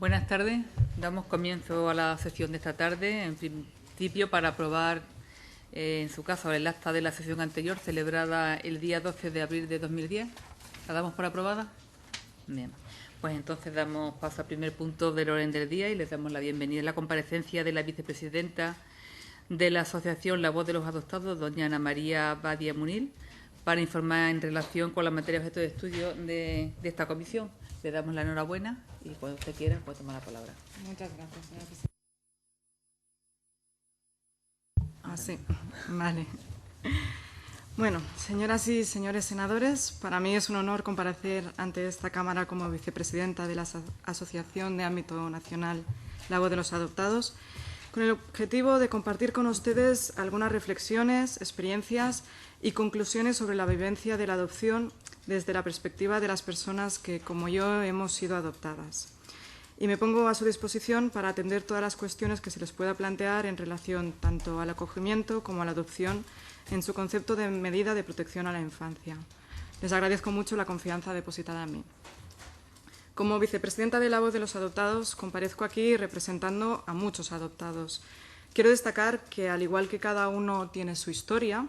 Buenas tardes. Damos comienzo a la sesión de esta tarde. En principio, para aprobar, en su caso, el acta de la sesión anterior, celebrada el día 12 de abril de 2010. ¿La damos por aprobada? Bien. Pues entonces damos paso al primer punto del orden del día y les damos la bienvenida a la comparecencia de la vicepresidenta de la Asociación La Voz de los Adoptados, doña Ana María Badia Munil, para informar en relación con la materia objeto de estudio de esta comisión. Le damos la enhorabuena y cuando usted quiera puede tomar la palabra. Muchas gracias, señora presidenta. Sí, vale. Bueno, señoras y señores senadores, para mí es un honor comparecer ante esta Cámara como vicepresidenta de la Asociación de Ámbito Nacional La Voz de los Adoptados, con el objetivo de compartir con ustedes algunas reflexiones, experiencias y conclusiones sobre la vivencia de la adopción desde la perspectiva de las personas que, como yo, hemos sido adoptadas. Y me pongo a su disposición para atender todas las cuestiones que se les pueda plantear en relación tanto al acogimiento como a la adopción en su concepto de medida de protección a la infancia. Les agradezco mucho la confianza depositada en mí. Como vicepresidenta de La Voz de los Adoptados, comparezco aquí representando a muchos adoptados. Quiero destacar que, al igual que cada uno tiene su historia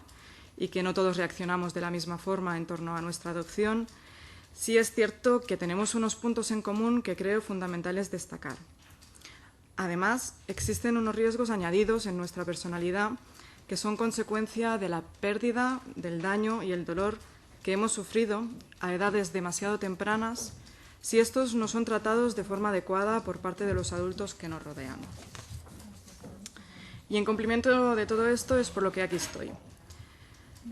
y que no todos reaccionamos de la misma forma en torno a nuestra adopción, sí es cierto que tenemos unos puntos en común que creo fundamentales destacar. Además, existen unos riesgos añadidos en nuestra personalidad que son consecuencia de la pérdida, del daño y el dolor que hemos sufrido a edades demasiado tempranas si estos no son tratados de forma adecuada por parte de los adultos que nos rodean. Y en cumplimiento de todo esto es por lo que aquí estoy.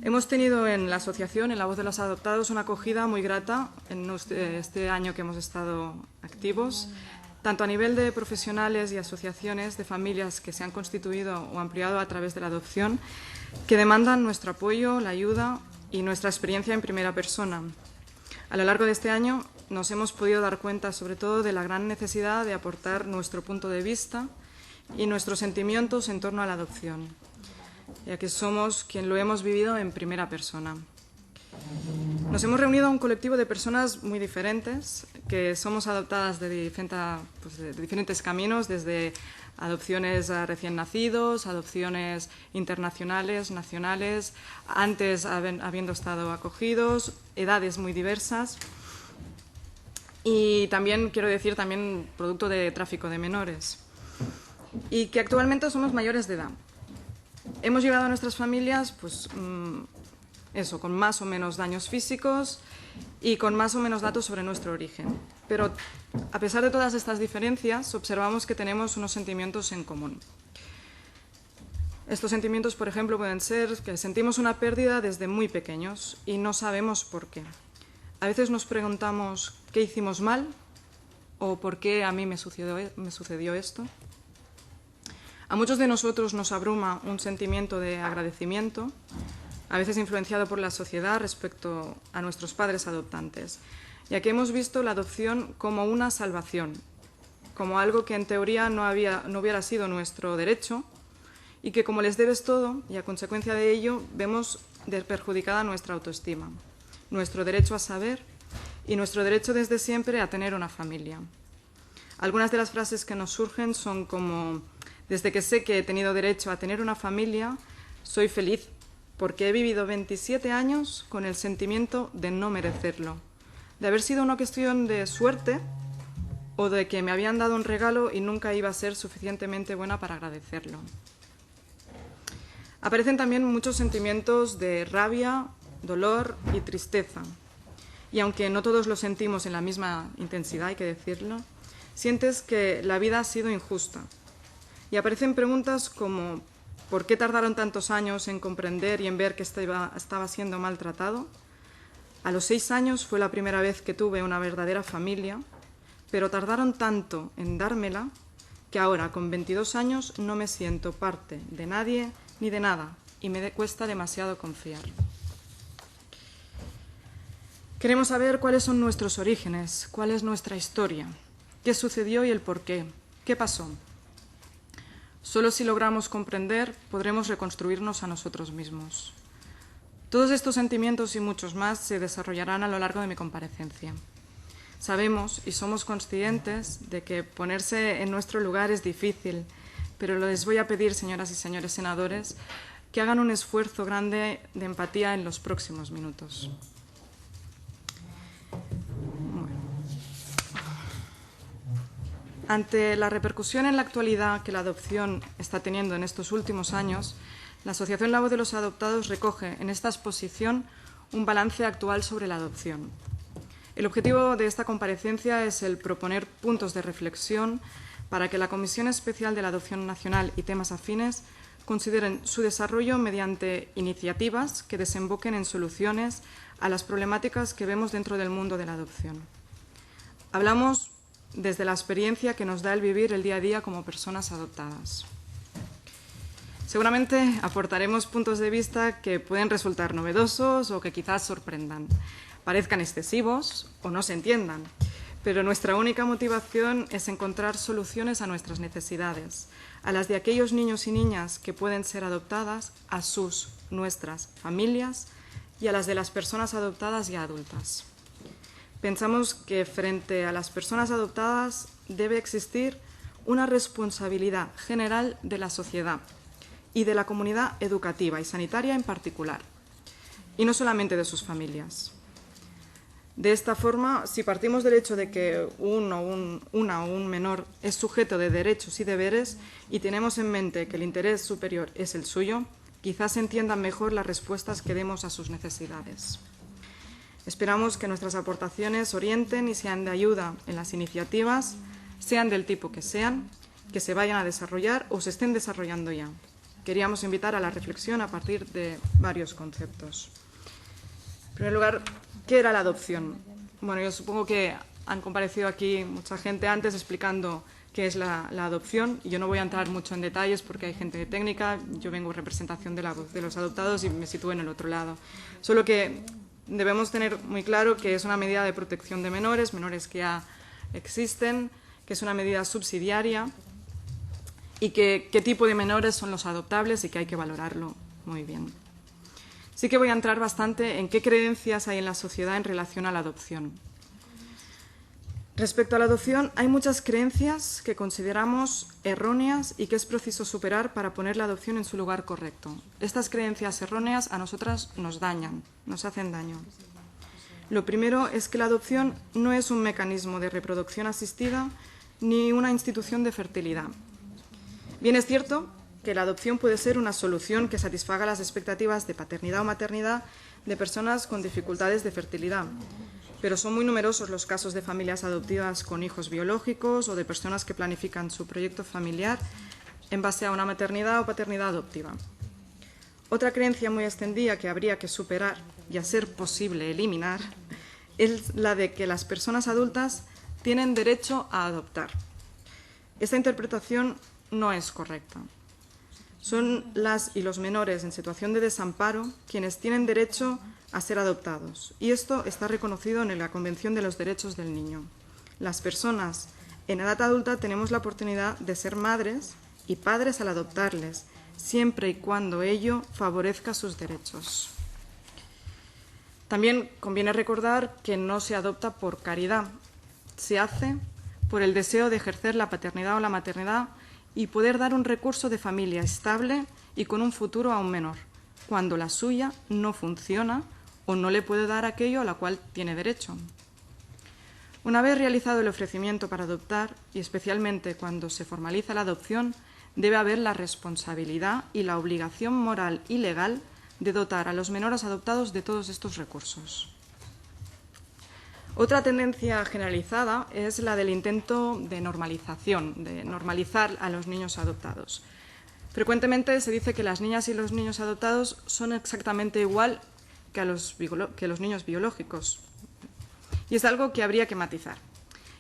Hemos tenido en la asociación, en La Voz de los Adoptados, una acogida muy grata en este año que hemos estado activos, tanto a nivel de profesionales y asociaciones de familias que se han constituido o ampliado a través de la adopción, que demandan nuestro apoyo, la ayuda y nuestra experiencia en primera persona. A lo largo de este año nos hemos podido dar cuenta, sobre todo, de la gran necesidad de aportar nuestro punto de vista y nuestros sentimientos en torno a la adopción, ya que somos quien lo hemos vivido en primera persona. Nos hemos reunido a un colectivo de personas muy diferentes, que somos adoptadas de diferentes caminos, desde adopciones a recién nacidos, adopciones internacionales, nacionales, antes habiendo estado acogidos, edades muy diversas y también, quiero decir, también producto de tráfico de menores, y que actualmente somos mayores de edad. Hemos llegado a nuestras familias con más o menos daños físicos y con más o menos datos sobre nuestro origen. Pero a pesar de todas estas diferencias, observamos que tenemos unos sentimientos en común. Estos sentimientos, por ejemplo, pueden ser que sentimos una pérdida desde muy pequeños y no sabemos por qué. A veces nos preguntamos qué hicimos mal o por qué a mí me sucedió esto. A muchos de nosotros nos abruma un sentimiento de agradecimiento, a veces influenciado por la sociedad respecto a nuestros padres adoptantes, ya que hemos visto la adopción como una salvación, como algo que en teoría no hubiera sido nuestro derecho y que, como les debes todo, y a consecuencia de ello, vemos perjudicada nuestra autoestima, nuestro derecho a saber y nuestro derecho desde siempre a tener una familia. Algunas de las frases que nos surgen son como: desde que sé que he tenido derecho a tener una familia, soy feliz porque he vivido 27 años con el sentimiento de no merecerlo, de haber sido una cuestión de suerte o de que me habían dado un regalo y nunca iba a ser suficientemente buena para agradecerlo. Aparecen también muchos sentimientos de rabia, dolor y tristeza. Y aunque no todos los sentimos en la misma intensidad, hay que decirlo, sientes que la vida ha sido injusta. Y aparecen preguntas como: ¿por qué tardaron tantos años en comprender y en ver que estaba siendo maltratado? A los 6 años fue la primera vez que tuve una verdadera familia, pero tardaron tanto en dármela que ahora, con 22 años, no me siento parte de nadie ni de nada y me cuesta demasiado confiar. Queremos saber cuáles son nuestros orígenes, cuál es nuestra historia, qué sucedió y el por qué, qué pasó. Solo si logramos comprender, podremos reconstruirnos a nosotros mismos. Todos estos sentimientos y muchos más se desarrollarán a lo largo de mi comparecencia. Sabemos y somos conscientes de que ponerse en nuestro lugar es difícil, pero les voy a pedir, señoras y señores senadores, que hagan un esfuerzo grande de empatía en los próximos minutos. Ante la repercusión en la actualidad que la adopción está teniendo en estos últimos años, la Asociación La Voz de los Adoptados recoge en esta exposición un balance actual sobre la adopción. El objetivo de esta comparecencia es el proponer puntos de reflexión para que la Comisión Especial de la Adopción Nacional y temas afines consideren su desarrollo mediante iniciativas que desemboquen en soluciones a las problemáticas que vemos dentro del mundo de la adopción. Hablamos desde la experiencia que nos da el vivir el día a día como personas adoptadas. Seguramente aportaremos puntos de vista que pueden resultar novedosos o que quizás sorprendan, parezcan excesivos o no se entiendan, pero nuestra única motivación es encontrar soluciones a nuestras necesidades, a las de aquellos niños y niñas que pueden ser adoptadas, a nuestras familias y a las de las personas adoptadas y adultas. Pensamos que frente a las personas adoptadas debe existir una responsabilidad general de la sociedad y de la comunidad educativa y sanitaria en particular, y no solamente de sus familias. De esta forma, si partimos del hecho de que una o un menor es sujeto de derechos y deberes y tenemos en mente que el interés superior es el suyo, quizás se entiendan mejor las respuestas que demos a sus necesidades. Esperamos que nuestras aportaciones orienten y sean de ayuda en las iniciativas, sean del tipo que sean, que se vayan a desarrollar o se estén desarrollando ya. Queríamos invitar a la reflexión a partir de varios conceptos. En primer lugar, ¿qué era la adopción? Bueno, yo supongo que han comparecido aquí mucha gente antes explicando qué es la adopción, y yo no voy a entrar mucho en detalles porque hay gente técnica, yo vengo en representación de La Voz de los Adoptados y me sitúo en el otro lado. Solo que debemos tener muy claro que es una medida de protección de menores que ya existen, que es una medida subsidiaria y qué tipo de menores son los adoptables y que hay que valorarlo muy bien. Sí que voy a entrar bastante en qué creencias hay en la sociedad en relación a la adopción. Respecto a la adopción, hay muchas creencias que consideramos erróneas y que es preciso superar para poner la adopción en su lugar correcto. Estas creencias erróneas a nosotras nos dañan, nos hacen daño. Lo primero es que la adopción no es un mecanismo de reproducción asistida ni una institución de fertilidad. Bien es cierto que la adopción puede ser una solución que satisfaga las expectativas de paternidad o maternidad de personas con dificultades de fertilidad, pero son muy numerosos los casos de familias adoptivas con hijos biológicos o de personas que planifican su proyecto familiar en base a una maternidad o paternidad adoptiva. Otra creencia muy extendida que habría que superar y a ser posible eliminar es la de que las personas adultas tienen derecho a adoptar. Esta interpretación no es correcta. Son las y los menores en situación de desamparo quienes tienen derecho a ser adoptados, y esto está reconocido en la Convención de los Derechos del Niño. Las personas en edad adulta tenemos la oportunidad de ser madres y padres al adoptarles, siempre y cuando ello favorezca sus derechos. También conviene recordar que no se adopta por caridad, se hace por el deseo de ejercer la paternidad o la maternidad y poder dar un recurso de familia estable y con un futuro a un menor, cuando la suya no funciona o no le puede dar aquello a lo cual tiene derecho. Una vez realizado el ofrecimiento para adoptar, y especialmente cuando se formaliza la adopción, debe haber la responsabilidad y la obligación moral y legal de dotar a los menores adoptados de todos estos recursos. Otra tendencia generalizada es la del intento de normalización, de normalizar a los niños adoptados. Frecuentemente se dice que las niñas y los niños adoptados son exactamente igual que los niños biológicos. Y es algo que habría que matizar,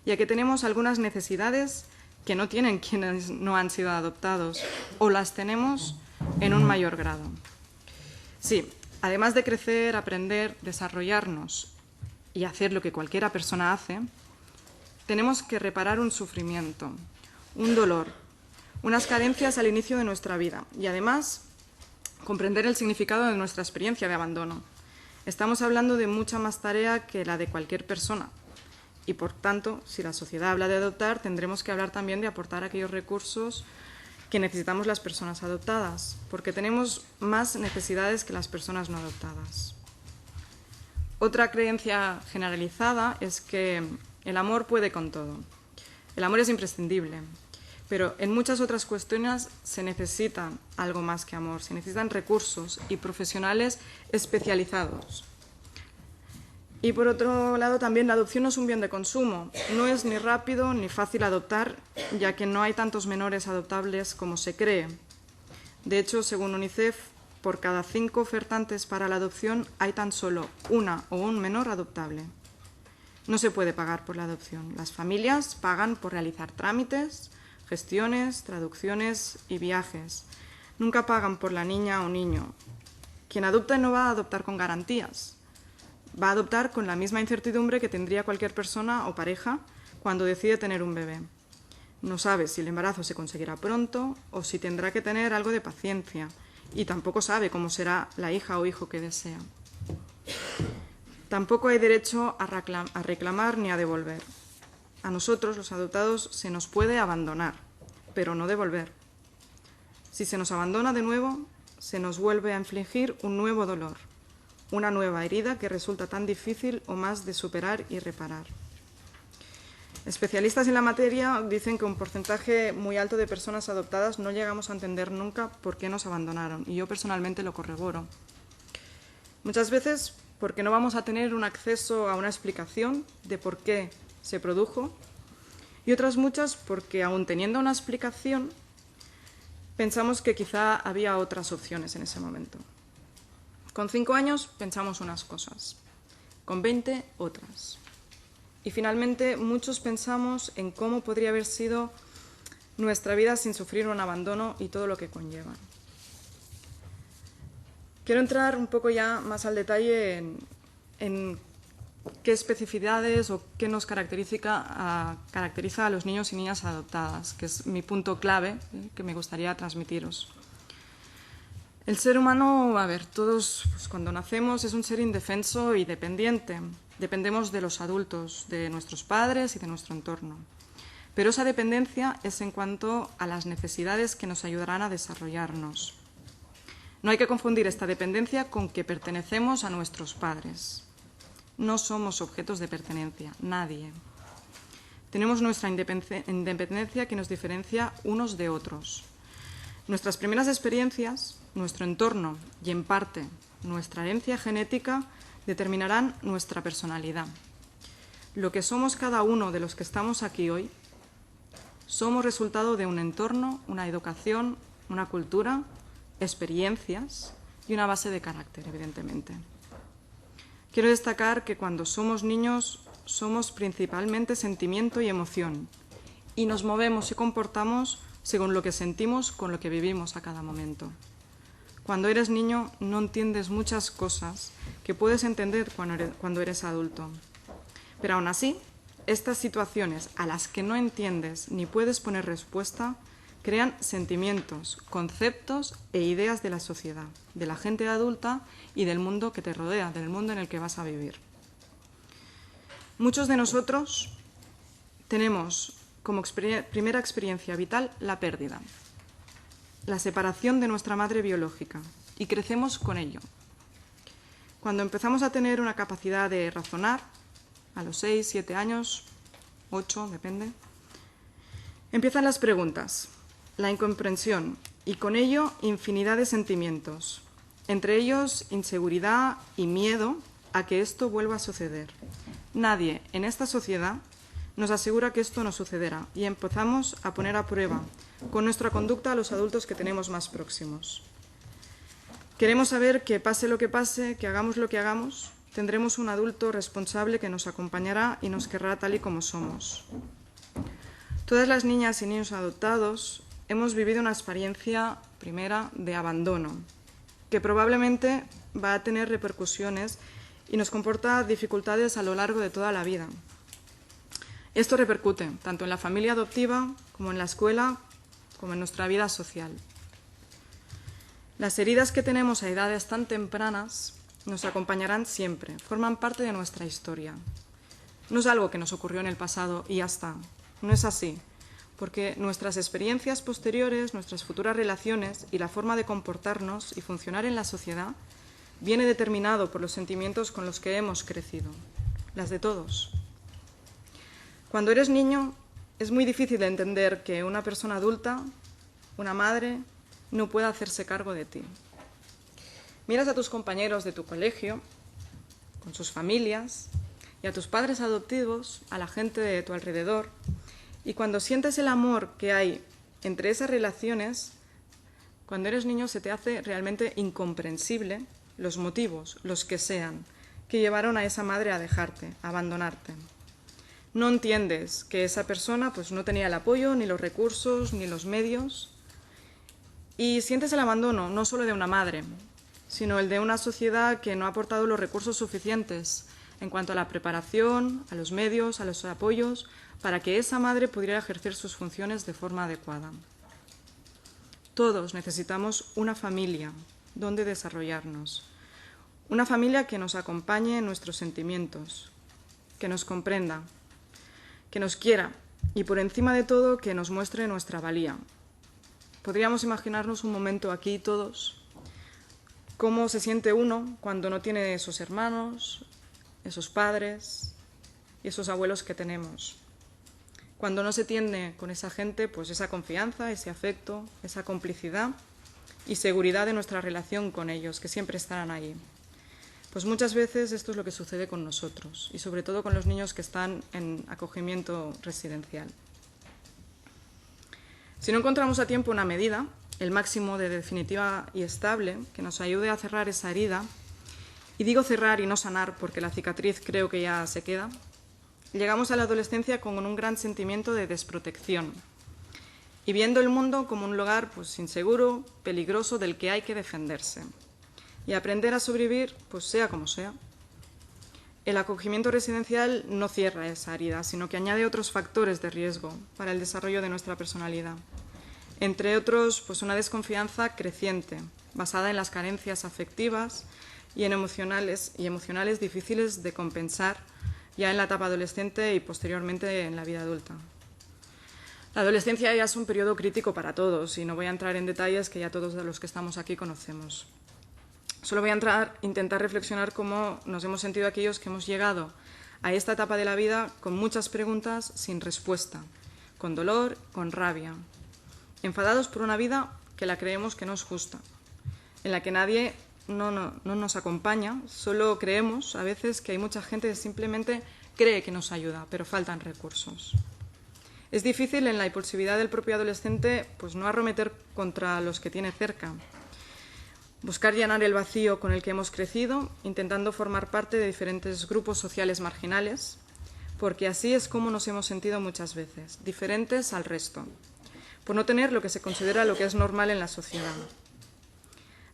ya que tenemos algunas necesidades que no tienen quienes no han sido adoptados, o las tenemos en un mayor grado. Sí, además de crecer, aprender, desarrollarnos y hacer lo que cualquiera persona hace, tenemos que reparar un sufrimiento, un dolor, unas carencias al inicio de nuestra vida y además comprender el significado de nuestra experiencia de abandono. Estamos hablando de mucha más tarea que la de cualquier persona, Y, por tanto, si la sociedad habla de adoptar, tendremos que hablar también de aportar aquellos recursos que necesitamos las personas adoptadas, porque tenemos más necesidades que las personas no adoptadas. Otra creencia generalizada es que el amor puede con todo. El amor es imprescindible, pero en muchas otras cuestiones se necesita algo más que amor, se necesitan recursos y profesionales especializados. Y por otro lado, también la adopción no es un bien de consumo. No es ni rápido ni fácil adoptar, ya que no hay tantos menores adoptables como se cree. De hecho, según UNICEF, por cada 5 ofertantes para la adopción hay tan solo una o un menor adoptable. No se puede pagar por la adopción. Las familias pagan por realizar trámites, gestiones, traducciones y viajes. Nunca pagan por la niña o niño. Quien adopta no va a adoptar con garantías. Va a adoptar con la misma incertidumbre que tendría cualquier persona o pareja cuando decide tener un bebé. No sabe si el embarazo se conseguirá pronto o si tendrá que tener algo de paciencia, y tampoco sabe cómo será la hija o hijo que desea. Tampoco hay derecho a reclamar ni a devolver. A nosotros, los adoptados, se nos puede abandonar, pero no devolver. Si se nos abandona de nuevo, se nos vuelve a infligir un nuevo dolor, una nueva herida que resulta tan difícil o más de superar y reparar. Especialistas en la materia dicen que un porcentaje muy alto de personas adoptadas no llegamos a entender nunca por qué nos abandonaron, y yo personalmente lo corroboro. Muchas veces porque no vamos a tener un acceso a una explicación de por qué se produjo, y otras muchas porque, aun teniendo una explicación, pensamos que quizá había otras opciones en ese momento. Con 5 años pensamos unas cosas, con 20 otras. Y finalmente muchos pensamos en cómo podría haber sido nuestra vida sin sufrir un abandono y todo lo que conlleva. Quiero entrar un poco ya más al detalle en qué especificidades o qué nos caracteriza a los niños y niñas adoptadas, que es mi punto clave que me gustaría transmitiros. El ser humano, todos cuando nacemos es un ser indefenso y dependiente. Dependemos de los adultos, de nuestros padres y de nuestro entorno. Pero esa dependencia es en cuanto a las necesidades que nos ayudarán a desarrollarnos. No hay que confundir esta dependencia con que pertenecemos a nuestros padres. No somos objetos de pertenencia, nadie. Tenemos nuestra independencia que nos diferencia unos de otros. Nuestras primeras experiencias, nuestro entorno y, en parte, nuestra herencia genética determinarán nuestra personalidad. Lo que somos cada uno de los que estamos aquí hoy somos resultado de un entorno, una educación, una cultura, experiencias y una base de carácter, evidentemente. Quiero destacar que cuando somos niños somos principalmente sentimiento y emoción, y nos movemos y comportamos según lo que sentimos con lo que vivimos a cada momento. Cuando eres niño no entiendes muchas cosas que puedes entender cuando eres adulto. Pero aún así, estas situaciones a las que no entiendes ni puedes poner respuesta crean sentimientos, conceptos e ideas de la sociedad, de la gente adulta y del mundo que te rodea, del mundo en el que vas a vivir. Muchos de nosotros tenemos como primera experiencia vital la pérdida, la separación de nuestra madre biológica, y crecemos con ello. Cuando empezamos a tener una capacidad de razonar, a los 6, 7 años, 8, depende, empiezan las preguntas, la incomprensión y con ello infinidad de sentimientos, entre ellos inseguridad y miedo a que esto vuelva a suceder. Nadie en esta sociedad nos asegura que esto no sucederá y empezamos a poner a prueba con nuestra conducta a los adultos que tenemos más próximos. Queremos saber que pase lo que pase, que hagamos lo que hagamos, tendremos un adulto responsable que nos acompañará y nos querrá tal y como somos. Todas las niñas y niños adoptados hemos vivido una experiencia primera de abandono, que probablemente va a tener repercusiones y nos comporta dificultades a lo largo de toda la vida. Esto repercute tanto en la familia adoptiva como en la escuela, como en nuestra vida social. Las heridas que tenemos a edades tan tempranas nos acompañarán siempre, forman parte de nuestra historia. no es algo que nos ocurrió en el pasado y ya está. No es así, porque nuestras experiencias posteriores, nuestras futuras relaciones y la forma de comportarnos y funcionar en la sociedad viene determinado por los sentimientos con los que hemos crecido, las de todos. Cuando eres niño, es muy difícil de entender que una persona adulta, una madre, no pueda hacerse cargo de ti. Miras a tus compañeros de tu colegio, con sus familias, y a tus padres adoptivos, a la gente de tu alrededor, y cuando sientes el amor que hay entre esas relaciones, cuando eres niño se te hace realmente incomprensible los motivos, los que sean, que llevaron a esa madre a dejarte, a abandonarte. No entiendes que esa persona pues, no tenía el apoyo, ni los recursos, ni los medios, y sientes el abandono no solo de una madre, sino el de una sociedad que no ha aportado los recursos suficientes en cuanto a la preparación, a los medios, a los apoyos, para que esa madre pudiera ejercer sus funciones de forma adecuada. Todos necesitamos una familia donde desarrollarnos, una familia que nos acompañe en nuestros sentimientos, que nos comprenda, que nos quiera y, por encima de todo, que nos muestre nuestra valía. Podríamos imaginarnos un momento aquí todos, cómo se siente uno cuando no tiene esos hermanos, esos padres y esos abuelos que tenemos. Cuando no se tiene con esa gente, pues esa confianza, ese afecto, esa complicidad y seguridad de nuestra relación con ellos, que siempre estarán ahí. Pues muchas veces esto es lo que sucede con nosotros y sobre todo con los niños que están en acogimiento residencial. Si no encontramos a tiempo una medida, el máximo de definitiva y estable, que nos ayude a cerrar esa herida, y digo cerrar y no sanar porque la cicatriz creo que ya se queda, llegamos a la adolescencia con un gran sentimiento de desprotección y viendo el mundo como un lugar pues, inseguro, peligroso, del que hay que defenderse y aprender a sobrevivir pues sea como sea. El acogimiento residencial no cierra esa herida, sino que añade otros factores de riesgo para el desarrollo de nuestra personalidad. Entre otros, pues una desconfianza creciente, basada en las carencias afectivas y en emocionales difíciles de compensar ya en la etapa adolescente y posteriormente en la vida adulta. La adolescencia ya es un periodo crítico para todos y no voy a entrar en detalles que ya todos de los que estamos aquí conocemos. Solo voy a intentar reflexionar cómo nos hemos sentido aquellos que hemos llegado a esta etapa de la vida con muchas preguntas sin respuesta, con dolor, con rabia, enfadados por una vida que la creemos que no es justa, en la que nadie no nos acompaña, solo creemos a veces que hay mucha gente que simplemente cree que nos ayuda, pero faltan recursos. Es difícil en la impulsividad del propio adolescente pues no arremeter contra los que tiene cerca, buscar llenar el vacío con el que hemos crecido, intentando formar parte de diferentes grupos sociales marginales, porque así es como nos hemos sentido muchas veces, diferentes al resto, por no tener lo que se considera lo que es normal en la sociedad.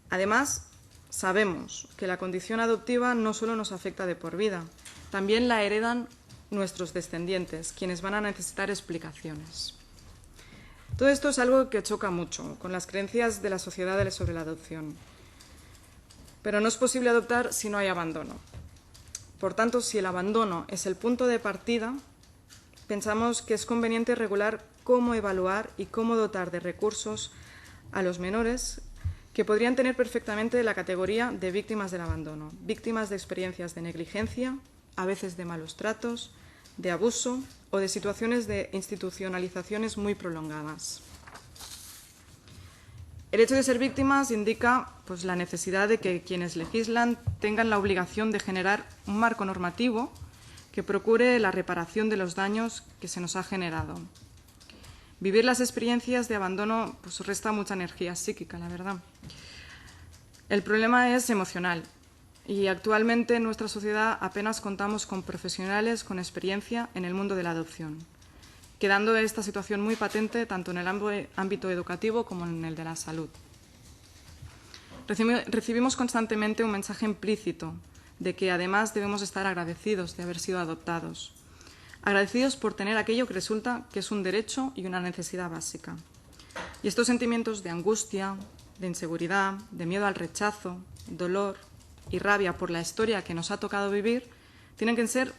Además, sabemos que la condición adoptiva no solo nos afecta de por vida, también la heredan nuestros descendientes, quienes van a necesitar explicaciones. Todo esto es algo que choca mucho con las creencias de la sociedad sobre la adopción. Pero no es posible adoptar si no hay abandono. Por tanto, si el abandono es el punto de partida, pensamos que es conveniente regular cómo evaluar y cómo dotar de recursos a los menores que podrían tener perfectamente la categoría de víctimas del abandono, víctimas de experiencias de negligencia, a veces de malos tratos, de abuso o de situaciones de institucionalizaciones muy prolongadas. El hecho de ser víctimas indica pues, la necesidad de que quienes legislan tengan la obligación de generar un marco normativo que procure la reparación de los daños que se nos ha generado. Vivir las experiencias de abandono pues, resta mucha energía psíquica, la verdad. El problema es emocional y actualmente en nuestra sociedad apenas contamos con profesionales con experiencia en el mundo de la adopción, quedando esta situación muy patente tanto en el ámbito educativo como en el de la salud. Recibimos constantemente un mensaje implícito de que además debemos estar agradecidos de haber sido adoptados, agradecidos por tener aquello que resulta que es un derecho y una necesidad básica. Y estos sentimientos de angustia, de inseguridad, de miedo al rechazo, dolor y rabia por la historia que nos ha tocado vivir, tienen que ser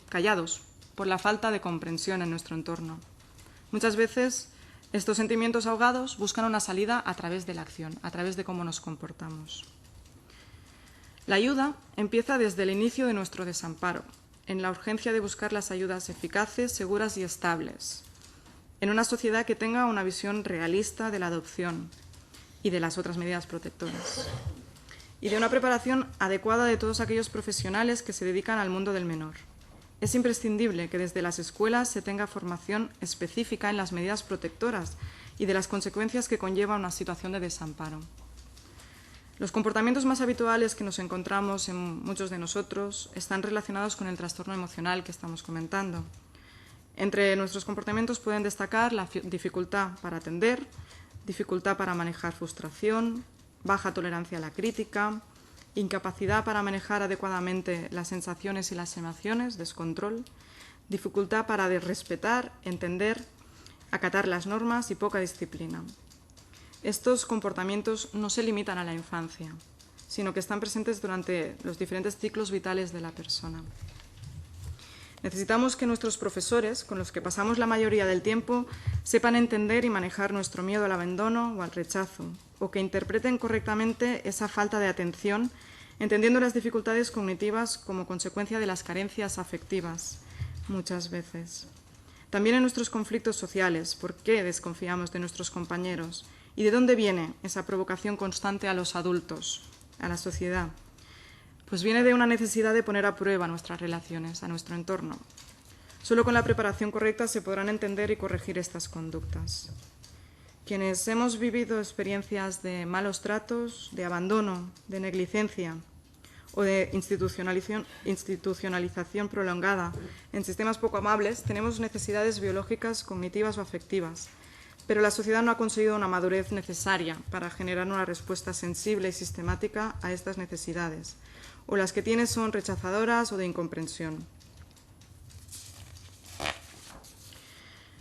callados por la falta de comprensión en nuestro entorno. Muchas veces estos sentimientos ahogados buscan una salida a través de la acción, a través de cómo nos comportamos. La ayuda empieza desde el inicio de nuestro desamparo, en la urgencia de buscar las ayudas eficaces, seguras y estables, en una sociedad que tenga una visión realista de la adopción y de las otras medidas protectoras, y de una preparación adecuada de todos aquellos profesionales que se dedican al mundo del menor. Es imprescindible que desde las escuelas se tenga formación específica en las medidas protectoras y de las consecuencias que conlleva una situación de desamparo. Los comportamientos más habituales que nos encontramos en muchos de nosotros están relacionados con el trastorno emocional que estamos comentando. Entre nuestros comportamientos pueden destacar la dificultad para atender, dificultad para manejar frustración, baja tolerancia a la crítica, incapacidad para manejar adecuadamente las sensaciones y las emociones, descontrol, dificultad para respetar, entender, acatar las normas y poca disciplina. Estos comportamientos no se limitan a la infancia, sino que están presentes durante los diferentes ciclos vitales de la persona. Necesitamos que nuestros profesores, con los que pasamos la mayoría del tiempo, sepan entender y manejar nuestro miedo al abandono o al rechazo, o que interpreten correctamente esa falta de atención, entendiendo las dificultades cognitivas como consecuencia de las carencias afectivas, muchas veces. También en nuestros conflictos sociales, ¿por qué desconfiamos de nuestros compañeros? ¿Y de dónde viene esa provocación constante a los adultos, a la sociedad? Pues viene de una necesidad de poner a prueba nuestras relaciones, a nuestro entorno. Solo con la preparación correcta se podrán entender y corregir estas conductas. Quienes hemos vivido experiencias de malos tratos, de abandono, de negligencia o de institucionalización prolongada en sistemas poco amables, tenemos necesidades biológicas, cognitivas o afectivas, pero la sociedad no ha conseguido una madurez necesaria para generar una respuesta sensible y sistemática a estas necesidades, o las que tiene son rechazadoras o de incomprensión.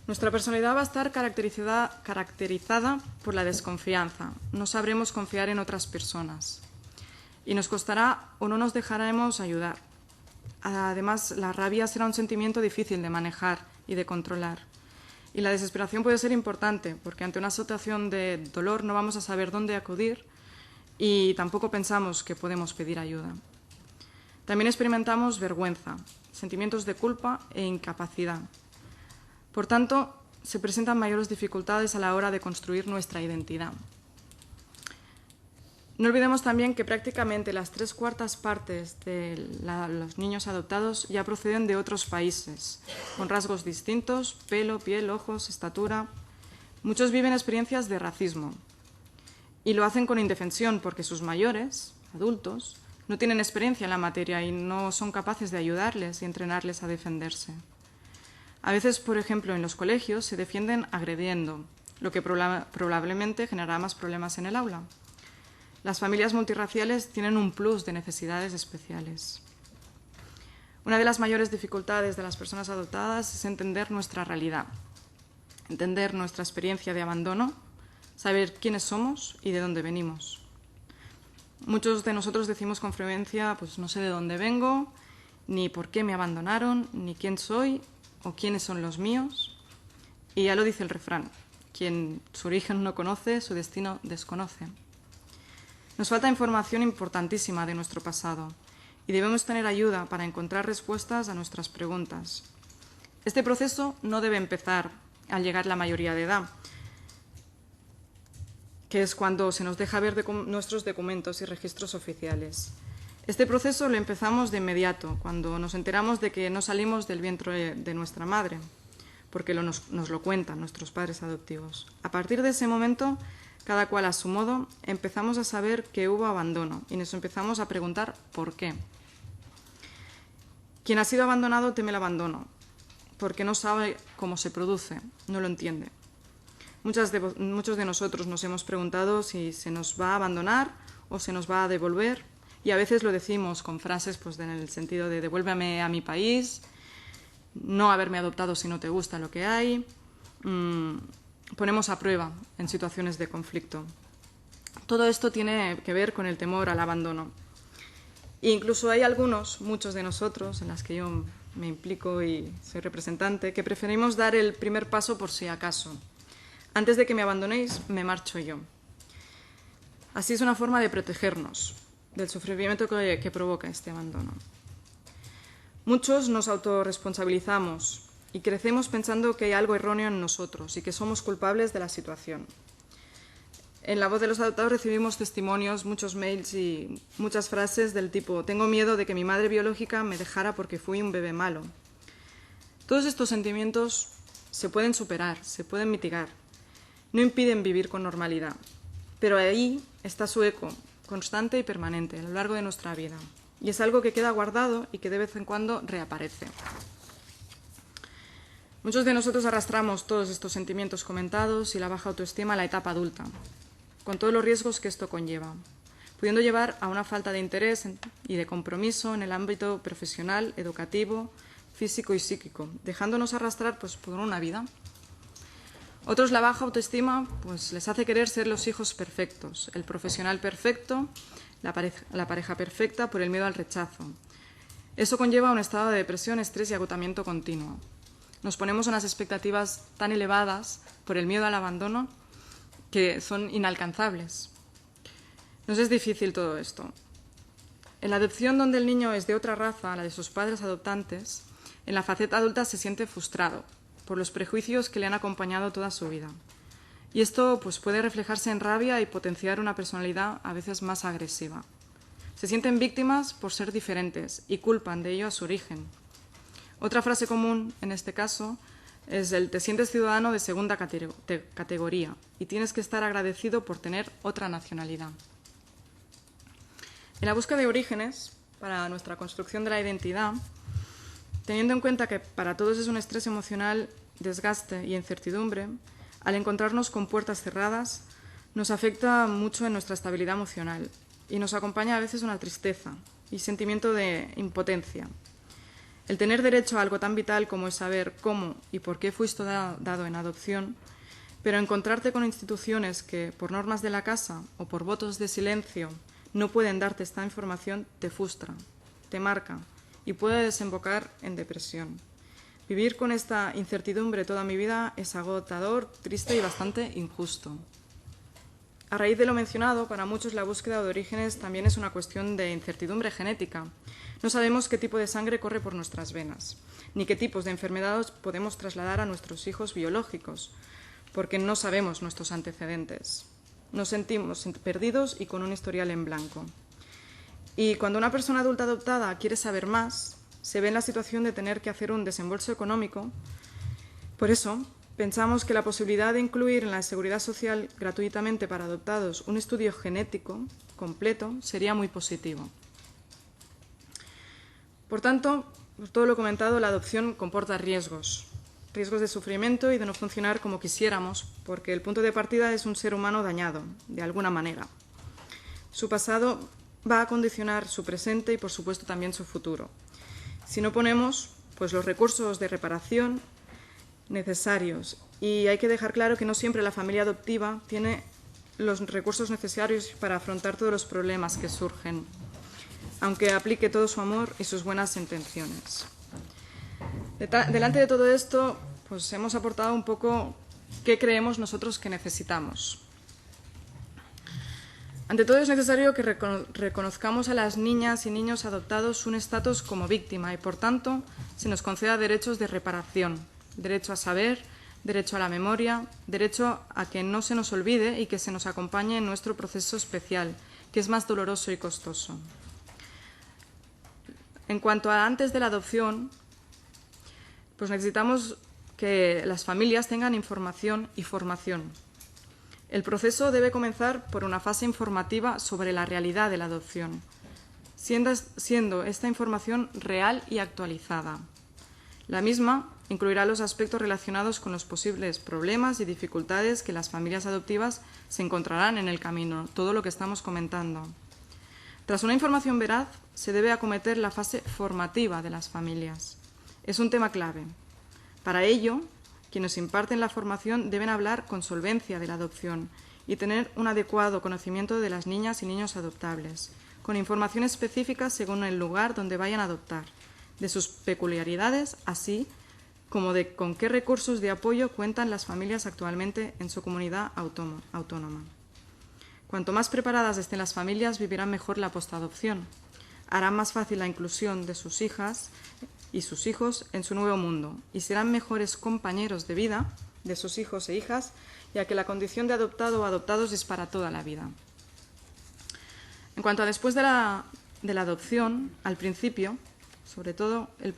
Nuestra personalidad va a estar caracterizada por la desconfianza. No sabremos confiar en otras personas y nos costará o no nos dejaremos ayudar. Además, la rabia será un sentimiento difícil de manejar y de controlar. Y la desesperación puede ser importante porque ante una situación de dolor no vamos a saber dónde acudir y tampoco pensamos que podemos pedir ayuda. También experimentamos vergüenza, sentimientos de culpa e incapacidad. Por tanto, se presentan mayores dificultades a la hora de construir nuestra identidad. No olvidemos también que prácticamente las 3/4 partes de los niños adoptados ya proceden de otros países, con rasgos distintos, pelo, piel, ojos, estatura. Muchos viven experiencias de racismo y lo hacen con indefensión porque sus mayores, adultos, no tienen experiencia en la materia y no son capaces de ayudarles y entrenarles a defenderse. A veces, por ejemplo, en los colegios se defienden agrediendo, lo que probablemente generará más problemas en el aula. Las familias multirraciales tienen un plus de necesidades especiales. Una de las mayores dificultades de las personas adoptadas es entender nuestra realidad, entender nuestra experiencia de abandono, saber quiénes somos y de dónde venimos. Muchos de nosotros decimos con frecuencia, pues no sé de dónde vengo, ni por qué me abandonaron, ni quién soy o quiénes son los míos. Y ya lo dice el refrán, quien su origen no conoce, su destino desconoce. Nos falta información importantísima de nuestro pasado y debemos tener ayuda para encontrar respuestas a nuestras preguntas. Este proceso no debe empezar al llegar la mayoría de edad, que es cuando se nos deja ver nuestros documentos y registros oficiales. Este proceso lo empezamos de inmediato, cuando nos enteramos de que no salimos del vientre de nuestra madre, porque nos lo cuentan nuestros padres adoptivos. A partir de ese momento, cada cual a su modo, empezamos a saber que hubo abandono y nos empezamos a preguntar por qué. Quien ha sido abandonado teme el abandono, porque no sabe cómo se produce, no lo entiende. Muchos de nosotros nos hemos preguntado si se nos va a abandonar o se nos va a devolver, y a veces lo decimos con frases pues, en el sentido de devuélveme a mi país, no haberme adoptado si no te gusta lo que hay. Ponemos a prueba en situaciones de conflicto. Todo esto tiene que ver con el temor al abandono. E incluso hay muchos de nosotros, en las que yo me implico y soy representante, que preferimos dar el primer paso por si acaso. Antes de que me abandonéis, me marcho yo. Así es una forma de protegernos del sufrimiento que provoca este abandono. Muchos nos autorresponsabilizamos y crecemos pensando que hay algo erróneo en nosotros y que somos culpables de la situación. En La Voz de los Adoptados recibimos testimonios, muchos mails y muchas frases del tipo: tengo miedo de que mi madre biológica me dejara porque fui un bebé malo. Todos estos sentimientos se pueden superar, se pueden mitigar, no impiden vivir con normalidad, pero ahí está su eco, constante y permanente, a lo largo de nuestra vida. Y es algo que queda guardado y que de vez en cuando reaparece. Muchos de nosotros arrastramos todos estos sentimientos comentados y la baja autoestima a la etapa adulta, con todos los riesgos que esto conlleva, pudiendo llevar a una falta de interés y de compromiso en el ámbito profesional, educativo, físico y psíquico, dejándonos arrastrar por una vida. Otros, la baja autoestima les hace querer ser los hijos perfectos, el profesional perfecto, la pareja perfecta, por el miedo al rechazo. Eso conlleva un estado de depresión, estrés y agotamiento continuo. Nos ponemos unas expectativas tan elevadas por el miedo al abandono que son inalcanzables. Nos es difícil todo esto. En la adopción, donde el niño es de otra raza, la de sus padres adoptantes, en la faceta adulta se siente frustrado por los prejuicios que le han acompañado toda su vida. Y esto puede reflejarse en rabia y potenciar una personalidad a veces más agresiva. Se sienten víctimas por ser diferentes y culpan de ello a su origen. Otra frase común en este caso es el: te sientes ciudadano de segunda categoría y tienes que estar agradecido por tener otra nacionalidad. En la búsqueda de orígenes para nuestra construcción de la identidad, teniendo en cuenta que para todos es un estrés emocional, desgaste y incertidumbre, al encontrarnos con puertas cerradas, nos afecta mucho en nuestra estabilidad emocional y nos acompaña a veces una tristeza y sentimiento de impotencia. El tener derecho a algo tan vital como es saber cómo y por qué fuiste dado en adopción, pero encontrarte con instituciones que, por normas de la casa o por votos de silencio, no pueden darte esta información, te frustra, te marca y puede desembocar en depresión. Vivir con esta incertidumbre toda mi vida es agotador, triste y bastante injusto. A raíz de lo mencionado, para muchos la búsqueda de orígenes también es una cuestión de incertidumbre genética. No sabemos qué tipo de sangre corre por nuestras venas, ni qué tipos de enfermedades podemos trasladar a nuestros hijos biológicos, porque no sabemos nuestros antecedentes. Nos sentimos perdidos y con un historial en blanco. Y cuando una persona adulta adoptada quiere saber más, se ve en la situación de tener que hacer un desembolso económico. Por eso, pensamos que la posibilidad de incluir en la Seguridad Social gratuitamente para adoptados un estudio genético completo sería muy positivo. Por tanto, por todo lo comentado, la adopción comporta riesgos de sufrimiento y de no funcionar como quisiéramos, porque el punto de partida es un ser humano dañado, de alguna manera. Su pasado va a condicionar su presente y, por supuesto, también su futuro. Si no ponemos los recursos de reparación necesarios, y hay que dejar claro que no siempre la familia adoptiva tiene los recursos necesarios para afrontar todos los problemas que surgen, aunque aplique todo su amor y sus buenas intenciones. Delante de todo esto, hemos aportado un poco qué creemos nosotros que necesitamos. Ante todo, es necesario que reconozcamos a las niñas y niños adoptados un estatus como víctima y, por tanto, se nos conceda derechos de reparación, derecho a saber, derecho a la memoria, derecho a que no se nos olvide y que se nos acompañe en nuestro proceso especial, que es más doloroso y costoso. En cuanto a antes de la adopción, necesitamos que las familias tengan información y formación. El proceso debe comenzar por una fase informativa sobre la realidad de la adopción, siendo esta información real y actualizada. La misma incluirá los aspectos relacionados con los posibles problemas y dificultades que las familias adoptivas se encontrarán en el camino, todo lo que estamos comentando. Tras una información veraz, se debe acometer la fase formativa de las familias. Es un tema clave. Para ello, quienes imparten la formación deben hablar con solvencia de la adopción y tener un adecuado conocimiento de las niñas y niños adoptables, con información específica según el lugar donde vayan a adoptar, de sus peculiaridades, así como de con qué recursos de apoyo cuentan las familias actualmente en su comunidad autónoma. Cuanto más preparadas estén las familias, vivirán mejor la postadopción, harán más fácil la inclusión de sus hijas y sus hijos en su nuevo mundo y serán mejores compañeros de vida de sus hijos e hijas, ya que la condición de adoptado o adoptados es para toda la vida. En cuanto a después de la adopción, al principio, sobre todo, el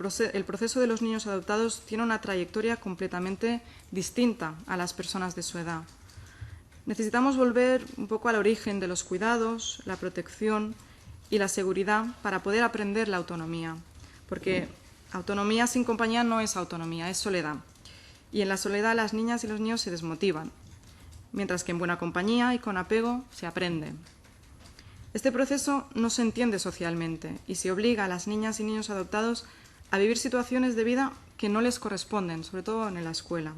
proceso de los niños adoptados tiene una trayectoria completamente distinta a las personas de su edad. Necesitamos volver un poco al origen de los cuidados, la protección y la seguridad para poder aprender la autonomía, porque autonomía sin compañía no es autonomía, es soledad. Y en la soledad las niñas y los niños se desmotivan, mientras que en buena compañía y con apego se aprende. Este proceso no se entiende socialmente y se obliga a las niñas y niños adoptados a vivir situaciones de vida que no les corresponden, sobre todo en la escuela.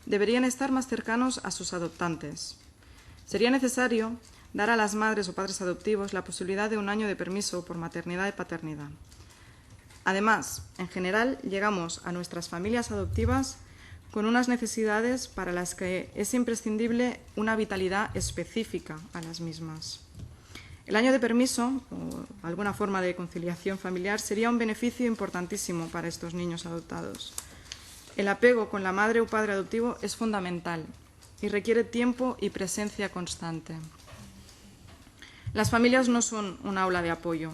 Deberían estar más cercanos a sus adoptantes. Sería necesario dar a las madres o padres adoptivos la posibilidad de 1 año de permiso por maternidad y paternidad. Además, en general, llegamos a nuestras familias adoptivas con unas necesidades para las que es imprescindible una vitalidad específica a las mismas. El año de permiso, o alguna forma de conciliación familiar, sería un beneficio importantísimo para estos niños adoptados. El apego con la madre o padre adoptivo es fundamental y requiere tiempo y presencia constante. Las familias no son un aula de apoyo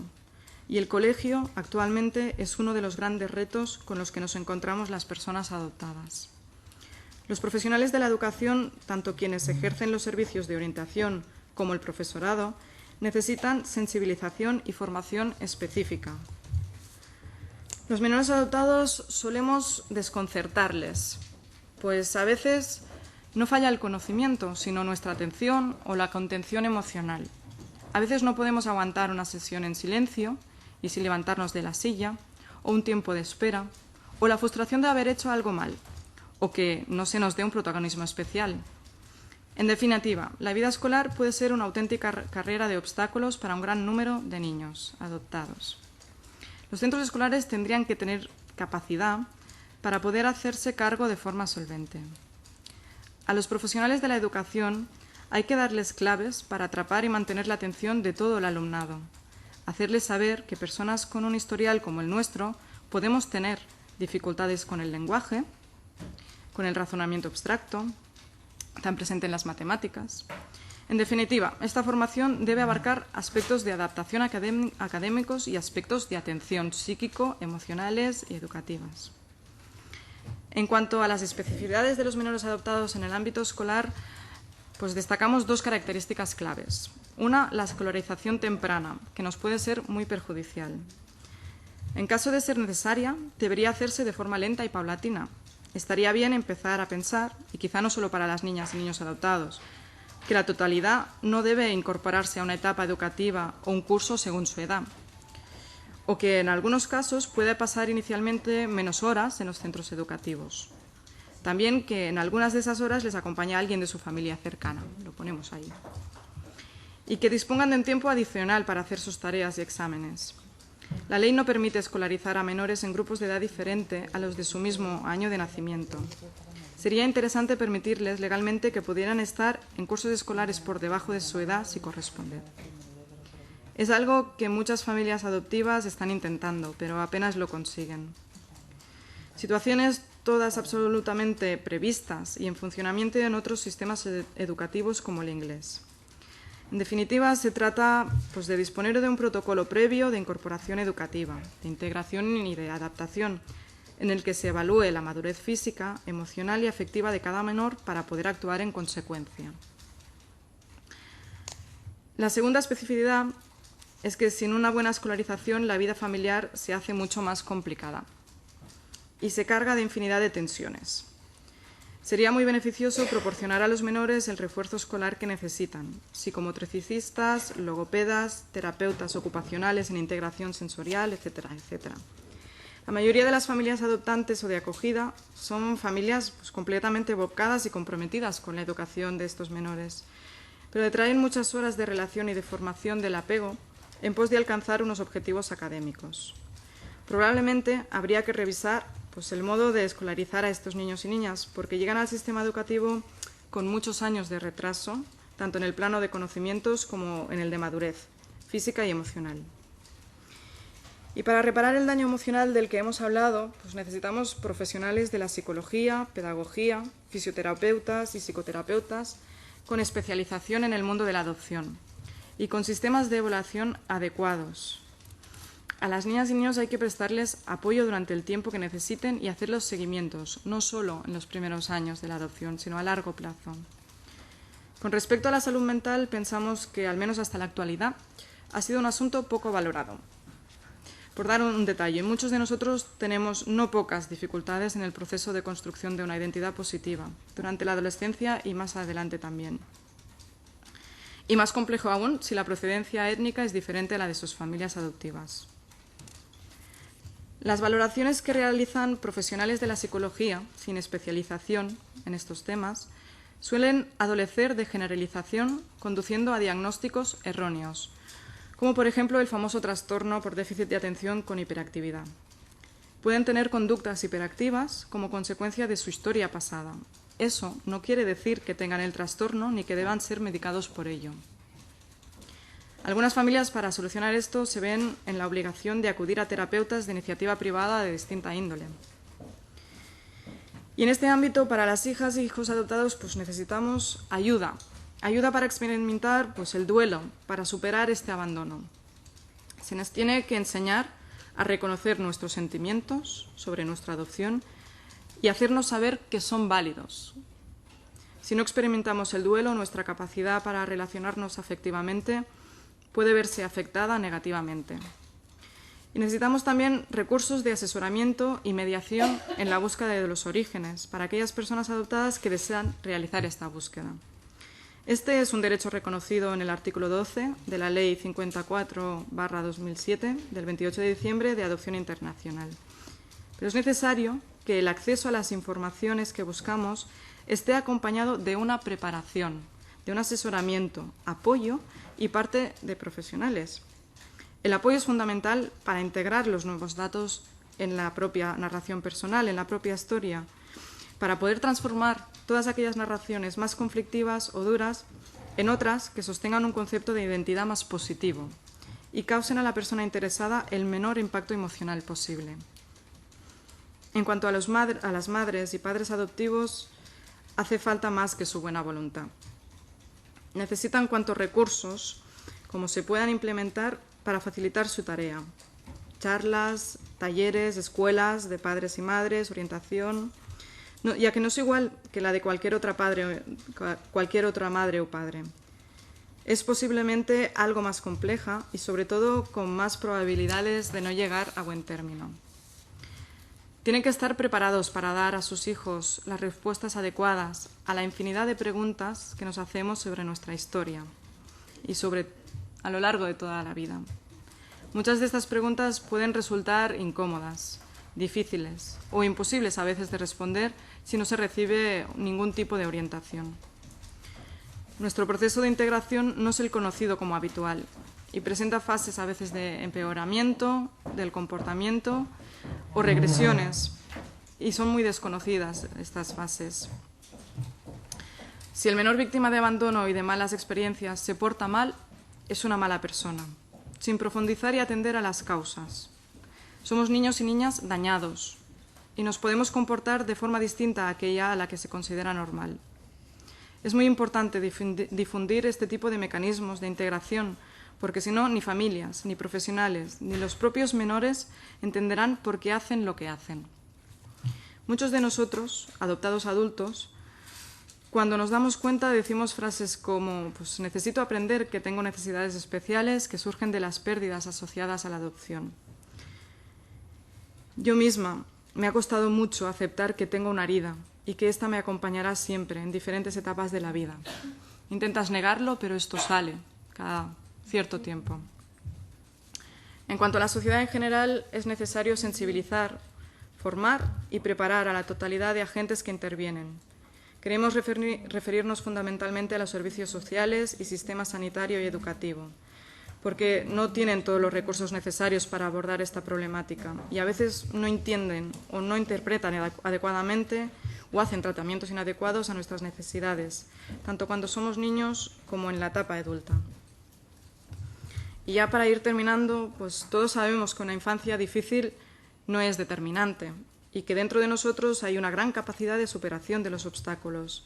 y el colegio actualmente es uno de los grandes retos con los que nos encontramos las personas adoptadas. Los profesionales de la educación, tanto quienes ejercen los servicios de orientación como el profesorado, necesitan sensibilización y formación específica. Los menores adoptados solemos desconcertarles, pues a veces no falla el conocimiento, sino nuestra atención o la contención emocional. A veces no podemos aguantar una sesión en silencio y sin levantarnos de la silla, o un tiempo de espera, o la frustración de haber hecho algo mal, o que no se nos dé un protagonismo especial. En definitiva, la vida escolar puede ser una auténtica carrera de obstáculos para un gran número de niños adoptados. Los centros escolares tendrían que tener capacidad para poder hacerse cargo de forma solvente. A los profesionales de la educación hay que darles claves para atrapar y mantener la atención de todo el alumnado, hacerles saber que personas con un historial como el nuestro podemos tener dificultades con el lenguaje, con el razonamiento abstracto, tan presente en las matemáticas. En definitiva, esta formación debe abarcar aspectos de adaptación académicos y aspectos de atención psíquico, emocionales y educativas. En cuanto a las especificidades de los menores adoptados en el ámbito escolar, pues destacamos 2 características claves. Una, la escolarización temprana, que nos puede ser muy perjudicial. En caso de ser necesaria, debería hacerse de forma lenta y paulatina. Estaría bien empezar a pensar, y quizá no solo para las niñas y niños adoptados, que la totalidad no debe incorporarse a una etapa educativa o un curso según su edad, o que en algunos casos puede pasar inicialmente menos horas en los centros educativos. También que en algunas de esas horas les acompañe alguien de su familia cercana, lo ponemos ahí. Y que dispongan de un tiempo adicional para hacer sus tareas y exámenes. La ley no permite escolarizar a menores en grupos de edad diferente a los de su mismo año de nacimiento. Sería interesante permitirles legalmente que pudieran estar en cursos escolares por debajo de su edad si corresponde. Es algo que muchas familias adoptivas están intentando, pero apenas lo consiguen. Situaciones todas absolutamente previstas y en funcionamiento en otros sistemas educativos como el inglés. En definitiva, se trata de disponer de un protocolo previo de incorporación educativa, de integración y de adaptación, en el que se evalúe la madurez física, emocional y afectiva de cada menor para poder actuar en consecuencia. La segunda especificidad es que sin una buena escolarización la vida familiar se hace mucho más complicada y se carga de infinidad de tensiones. Sería muy beneficioso proporcionar a los menores el refuerzo escolar que necesitan, psicomotricistas, logopedas, terapeutas ocupacionales en integración sensorial, etcétera, etcétera. La mayoría de las familias adoptantes o de acogida son familias completamente vocadas y comprometidas con la educación de estos menores, pero detraen muchas horas de relación y de formación del apego en pos de alcanzar unos objetivos académicos. Probablemente habría que revisar el modo de escolarizar a estos niños y niñas, porque llegan al sistema educativo con muchos años de retraso, tanto en el plano de conocimientos como en el de madurez física y emocional. Y para reparar el daño emocional del que hemos hablado, necesitamos profesionales de la psicología, pedagogía, fisioterapeutas y psicoterapeutas con especialización en el mundo de la adopción y con sistemas de evaluación adecuados. A las niñas y niños hay que prestarles apoyo durante el tiempo que necesiten y hacer los seguimientos, no solo en los primeros años de la adopción, sino a largo plazo. Con respecto a la salud mental, pensamos que, al menos hasta la actualidad, ha sido un asunto poco valorado. Por dar un detalle, muchos de nosotros tenemos no pocas dificultades en el proceso de construcción de una identidad positiva, durante la adolescencia y más adelante también. Y más complejo aún si la procedencia étnica es diferente a la de sus familias adoptivas. Las valoraciones que realizan profesionales de la psicología, sin especialización en estos temas, suelen adolecer de generalización, conduciendo a diagnósticos erróneos, como por ejemplo el famoso trastorno por déficit de atención con hiperactividad. Pueden tener conductas hiperactivas como consecuencia de su historia pasada. Eso no quiere decir que tengan el trastorno ni que deban ser medicados por ello. Algunas familias, para solucionar esto, se ven en la obligación de acudir a terapeutas de iniciativa privada de distinta índole. Y en este ámbito, para las hijas e hijos adoptados, necesitamos ayuda para experimentar el duelo, para superar este abandono. Se nos tiene que enseñar a reconocer nuestros sentimientos sobre nuestra adopción y hacernos saber que son válidos. Si no experimentamos el duelo, nuestra capacidad para relacionarnos afectivamente puede verse afectada negativamente. Y necesitamos también recursos de asesoramiento y mediación en la búsqueda de los orígenes para aquellas personas adoptadas que desean realizar esta búsqueda. Este es un derecho reconocido en el artículo 12 de la Ley 54/2007 del 28 de diciembre de Adopción Internacional. Pero es necesario que el acceso a las informaciones que buscamos esté acompañado de una preparación, de un asesoramiento, apoyo y parte de profesionales. El apoyo es fundamental para integrar los nuevos datos en la propia narración personal, en la propia historia, para poder transformar todas aquellas narraciones más conflictivas o duras en otras que sostengan un concepto de identidad más positivo y causen a la persona interesada el menor impacto emocional posible. En cuanto a las madres y padres adoptivos, hace falta más que su buena voluntad. Necesitan cuantos recursos como se puedan implementar para facilitar su tarea. Charlas, talleres, escuelas de padres y madres, orientación, ya que no es igual que la de cualquier otra madre o padre. Es posiblemente algo más compleja y sobre todo con más probabilidades de no llegar a buen término. Tienen que estar preparados para dar a sus hijos las respuestas adecuadas a la infinidad de preguntas que nos hacemos sobre nuestra historia y a lo largo de toda la vida. Muchas de estas preguntas pueden resultar incómodas, difíciles o imposibles a veces de responder si no se recibe ningún tipo de orientación. Nuestro proceso de integración no es el conocido como habitual y presenta fases a veces de empeoramiento del comportamiento o regresiones, y son muy desconocidas estas fases. Si el menor víctima de abandono y de malas experiencias se porta mal, es una mala persona, sin profundizar y atender a las causas. Somos niños y niñas dañados y nos podemos comportar de forma distinta a aquella a la que se considera normal. Es muy importante difundir este tipo de mecanismos de integración, porque si no, ni familias, ni profesionales, ni los propios menores entenderán por qué hacen lo que hacen. Muchos de nosotros, adoptados adultos, cuando nos damos cuenta decimos frases como necesito aprender que tengo necesidades especiales que surgen de las pérdidas asociadas a la adopción. Yo misma me ha costado mucho aceptar que tengo una herida y que ésta me acompañará siempre en diferentes etapas de la vida. Intentas negarlo, pero esto sale cada cierto tiempo. En cuanto a la sociedad en general, es necesario sensibilizar, formar y preparar a la totalidad de agentes que intervienen. Queremos referirnos fundamentalmente a los servicios sociales y sistema sanitario y educativo, porque no tienen todos los recursos necesarios para abordar esta problemática y a veces no entienden o no interpretan adecuadamente o hacen tratamientos inadecuados a nuestras necesidades, tanto cuando somos niños como en la etapa adulta. Y ya para ir terminando, pues todos sabemos que una infancia difícil no es determinante y que dentro de nosotros hay una gran capacidad de superación de los obstáculos,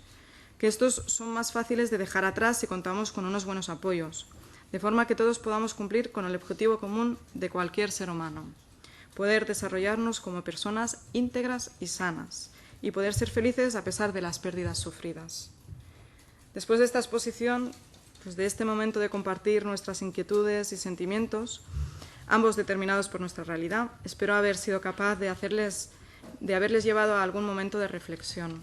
que estos son más fáciles de dejar atrás si contamos con unos buenos apoyos, de forma que todos podamos cumplir con el objetivo común de cualquier ser humano, poder desarrollarnos como personas íntegras y sanas y poder ser felices a pesar de las pérdidas sufridas. Después de esta exposición, pues de este momento de compartir nuestras inquietudes y sentimientos, ambos determinados por nuestra realidad, espero haber sido capaz de haberles llevado a algún momento de reflexión.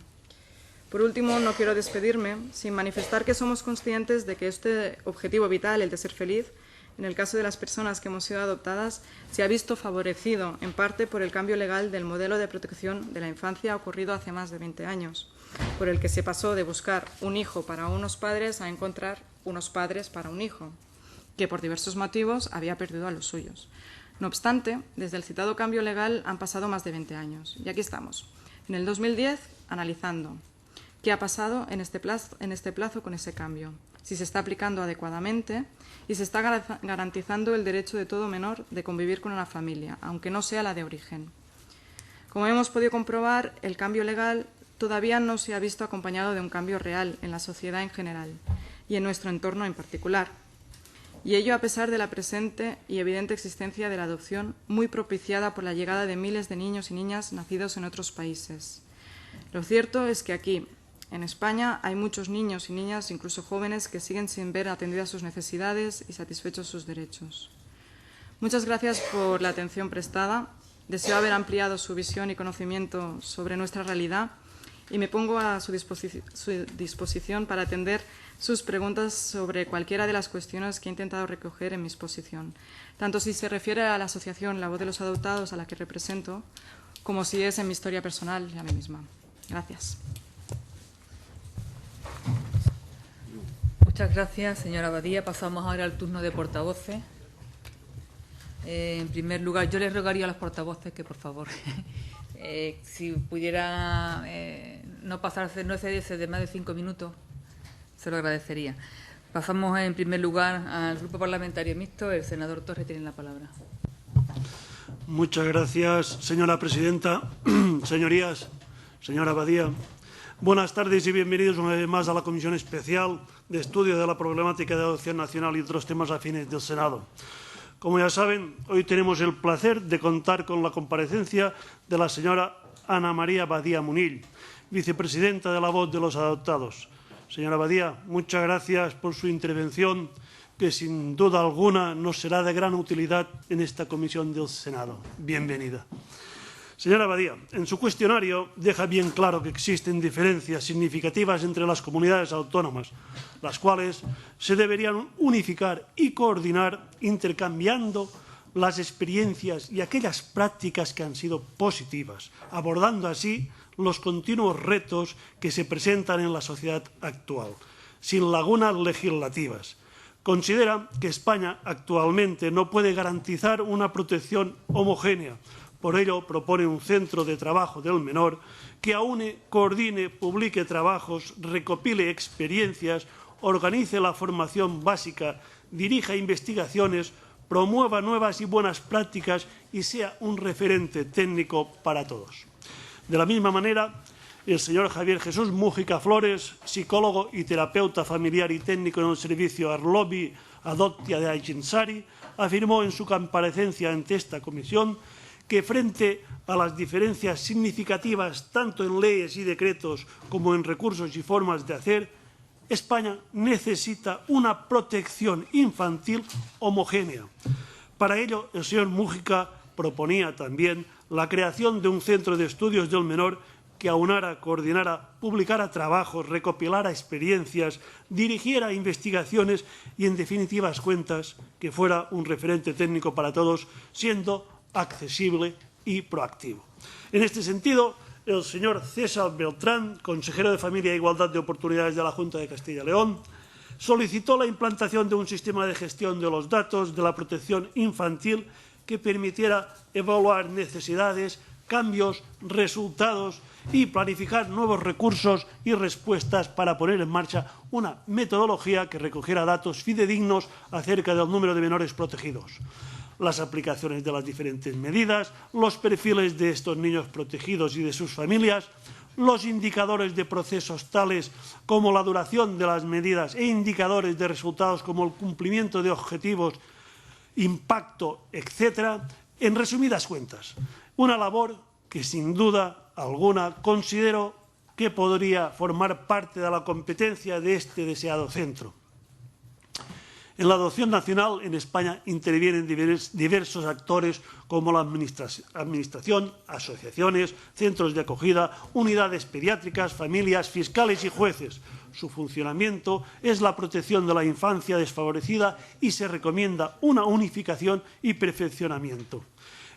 Por último, no quiero despedirme sin manifestar que somos conscientes de que este objetivo vital, el de ser feliz, en el caso de las personas que hemos sido adoptadas, se ha visto favorecido en parte por el cambio legal del modelo de protección de la infancia ocurrido hace más de 20 años, por el que se pasó de buscar un hijo para unos padres a encontrar unos padres para un hijo, que por diversos motivos había perdido a los suyos. No obstante, desde el citado cambio legal han pasado más de 20 años y aquí estamos, en el 2010, analizando qué ha pasado en este plazo con ese cambio, si se está aplicando adecuadamente y se está garantizando el derecho de todo menor de convivir con una familia, aunque no sea la de origen. Como hemos podido comprobar, el cambio legal todavía no se ha visto acompañado de un cambio real en la sociedad en general y en nuestro entorno en particular. Y ello a pesar de la presente y evidente existencia de la adopción muy propiciada por la llegada de miles de niños y niñas nacidos en otros países. Lo cierto es que aquí, en España, hay muchos niños y niñas, incluso jóvenes, que siguen sin ver atendidas sus necesidades y satisfechos sus derechos. Muchas gracias por la atención prestada. Deseo haber ampliado su visión y conocimiento sobre nuestra realidad y me pongo a su disposición para atender sus preguntas sobre cualquiera de las cuestiones que he intentado recoger en mi exposición, tanto si se refiere a la asociación La Voz de los Adoptados, a la que represento, como si es en mi historia personal y a mí misma. Gracias. Muchas gracias, señora Badía. Pasamos ahora al turno de portavoces. En primer lugar, yo les rogaría a los portavoces que, por favor, si pudiera no excederse de más de 5 minutos, se lo agradecería. Pasamos, en primer lugar, al Grupo Parlamentario Mixto. El senador Torres tiene la palabra. Muchas gracias, señora presidenta. Señorías, señora Badía, buenas tardes y bienvenidos una vez más a la Comisión Especial de Estudio de la Problemática de Adopción Nacional y otros temas afines del Senado. Como ya saben, hoy tenemos el placer de contar con la comparecencia de la señora Ana María Badía Munill, vicepresidenta de La Voz de los Adoptados. Señora Badía, muchas gracias por su intervención, que sin duda alguna nos será de gran utilidad en esta comisión del Senado. Bienvenida. Señora Badía, en su cuestionario deja bien claro que existen diferencias significativas entre las comunidades autónomas, las cuales se deberían unificar y coordinar intercambiando las experiencias y aquellas prácticas que han sido positivas, abordando así los continuos retos que se presentan en la sociedad actual, sin lagunas legislativas. Considera que España actualmente no puede garantizar una protección homogénea. Por ello, propone un centro de trabajo del menor que aúne, coordine, publique trabajos, recopile experiencias, organice la formación básica, dirija investigaciones, promueva nuevas y buenas prácticas y sea un referente técnico para todos. De la misma manera, el señor Javier Jesús Mújica Flores, psicólogo y terapeuta familiar y técnico en el servicio Arlobi Adoptia de Aygensari, afirmó en su comparecencia ante esta comisión que frente a las diferencias significativas tanto en leyes y decretos como en recursos y formas de hacer, España necesita una protección infantil homogénea. Para ello, el señor Mújica proponía también la creación de un centro de estudios del menor que aunara, coordinara, publicara trabajos, recopilara experiencias, dirigiera investigaciones y, en definitivas cuentas, que fuera un referente técnico para todos, siendo accesible y proactivo. En este sentido, el señor César Beltrán, consejero de Familia e Igualdad de Oportunidades de la Junta de Castilla y León, solicitó la implantación de un sistema de gestión de los datos de la protección infantil que permitiera evaluar necesidades, cambios, resultados y planificar nuevos recursos y respuestas para poner en marcha una metodología que recogiera datos fidedignos acerca del número de menores protegidos, las aplicaciones de las diferentes medidas, los perfiles de estos niños protegidos y de sus familias, los indicadores de procesos tales como la duración de las medidas e indicadores de resultados como el cumplimiento de objetivos, impacto, etcétera. En resumidas cuentas, una labor que sin duda alguna considero que podría formar parte de la competencia de este deseado centro. En la adopción nacional en España intervienen diversos actores como la Administración, asociaciones, centros de acogida, unidades pediátricas, familias, fiscales y jueces. Su funcionamiento es la protección de la infancia desfavorecida y se recomienda una unificación y perfeccionamiento.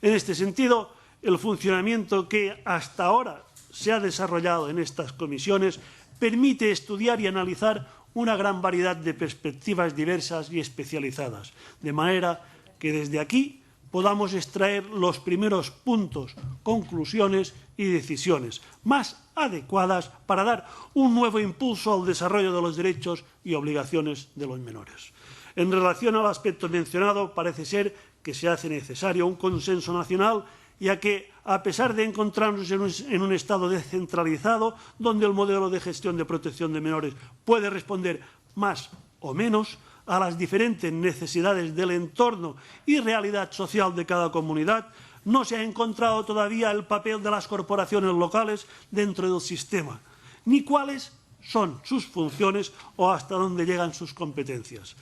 En este sentido, el funcionamiento que hasta ahora se ha desarrollado en estas comisiones permite estudiar y analizar una gran variedad de perspectivas diversas y especializadas, de manera que desde aquí podamos extraer los primeros puntos, conclusiones y decisiones más adecuadas para dar un nuevo impulso al desarrollo de los derechos y obligaciones de los menores. En relación al aspecto mencionado, parece ser que se hace necesario un consenso nacional, ya que, a pesar de encontrarnos en un Estado descentralizado, donde el modelo de gestión de protección de menores puede responder más o menos a las diferentes necesidades del entorno y realidad social de cada comunidad, no se ha encontrado todavía el papel de las corporaciones locales dentro del sistema, ni cuáles son sus funciones o hasta dónde llegan sus competencias.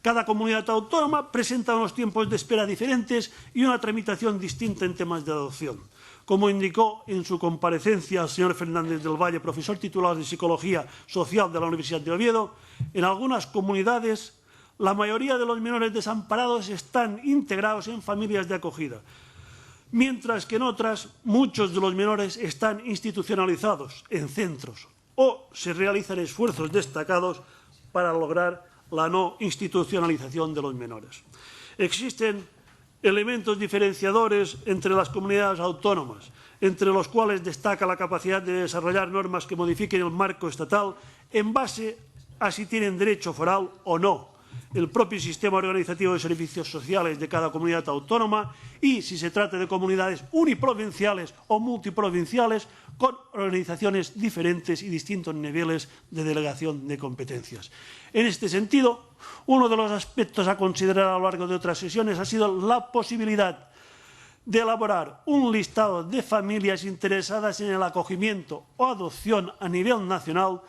Cada comunidad autónoma presenta unos tiempos de espera diferentes y una tramitación distinta en temas de adopción. Como indicó en su comparecencia el señor Fernández del Valle, profesor titular de Psicología Social de la Universidad de Oviedo, en algunas comunidades la mayoría de los menores desamparados están integrados en familias de acogida, mientras que en otras muchos de los menores están institucionalizados en centros o se realizan esfuerzos destacados para lograr la no institucionalización de los menores. Existen elementos diferenciadores entre las comunidades autónomas, entre los cuales destaca la capacidad de desarrollar normas que modifiquen el marco estatal en base a si tienen derecho foral o no, el propio sistema organizativo de servicios sociales de cada comunidad autónoma y, si se trata de comunidades uniprovinciales o multiprovinciales, con organizaciones diferentes y distintos niveles de delegación de competencias. En este sentido, uno de los aspectos a considerar a lo largo de otras sesiones ha sido la posibilidad de elaborar un listado de familias interesadas en el acogimiento o adopción a nivel nacional,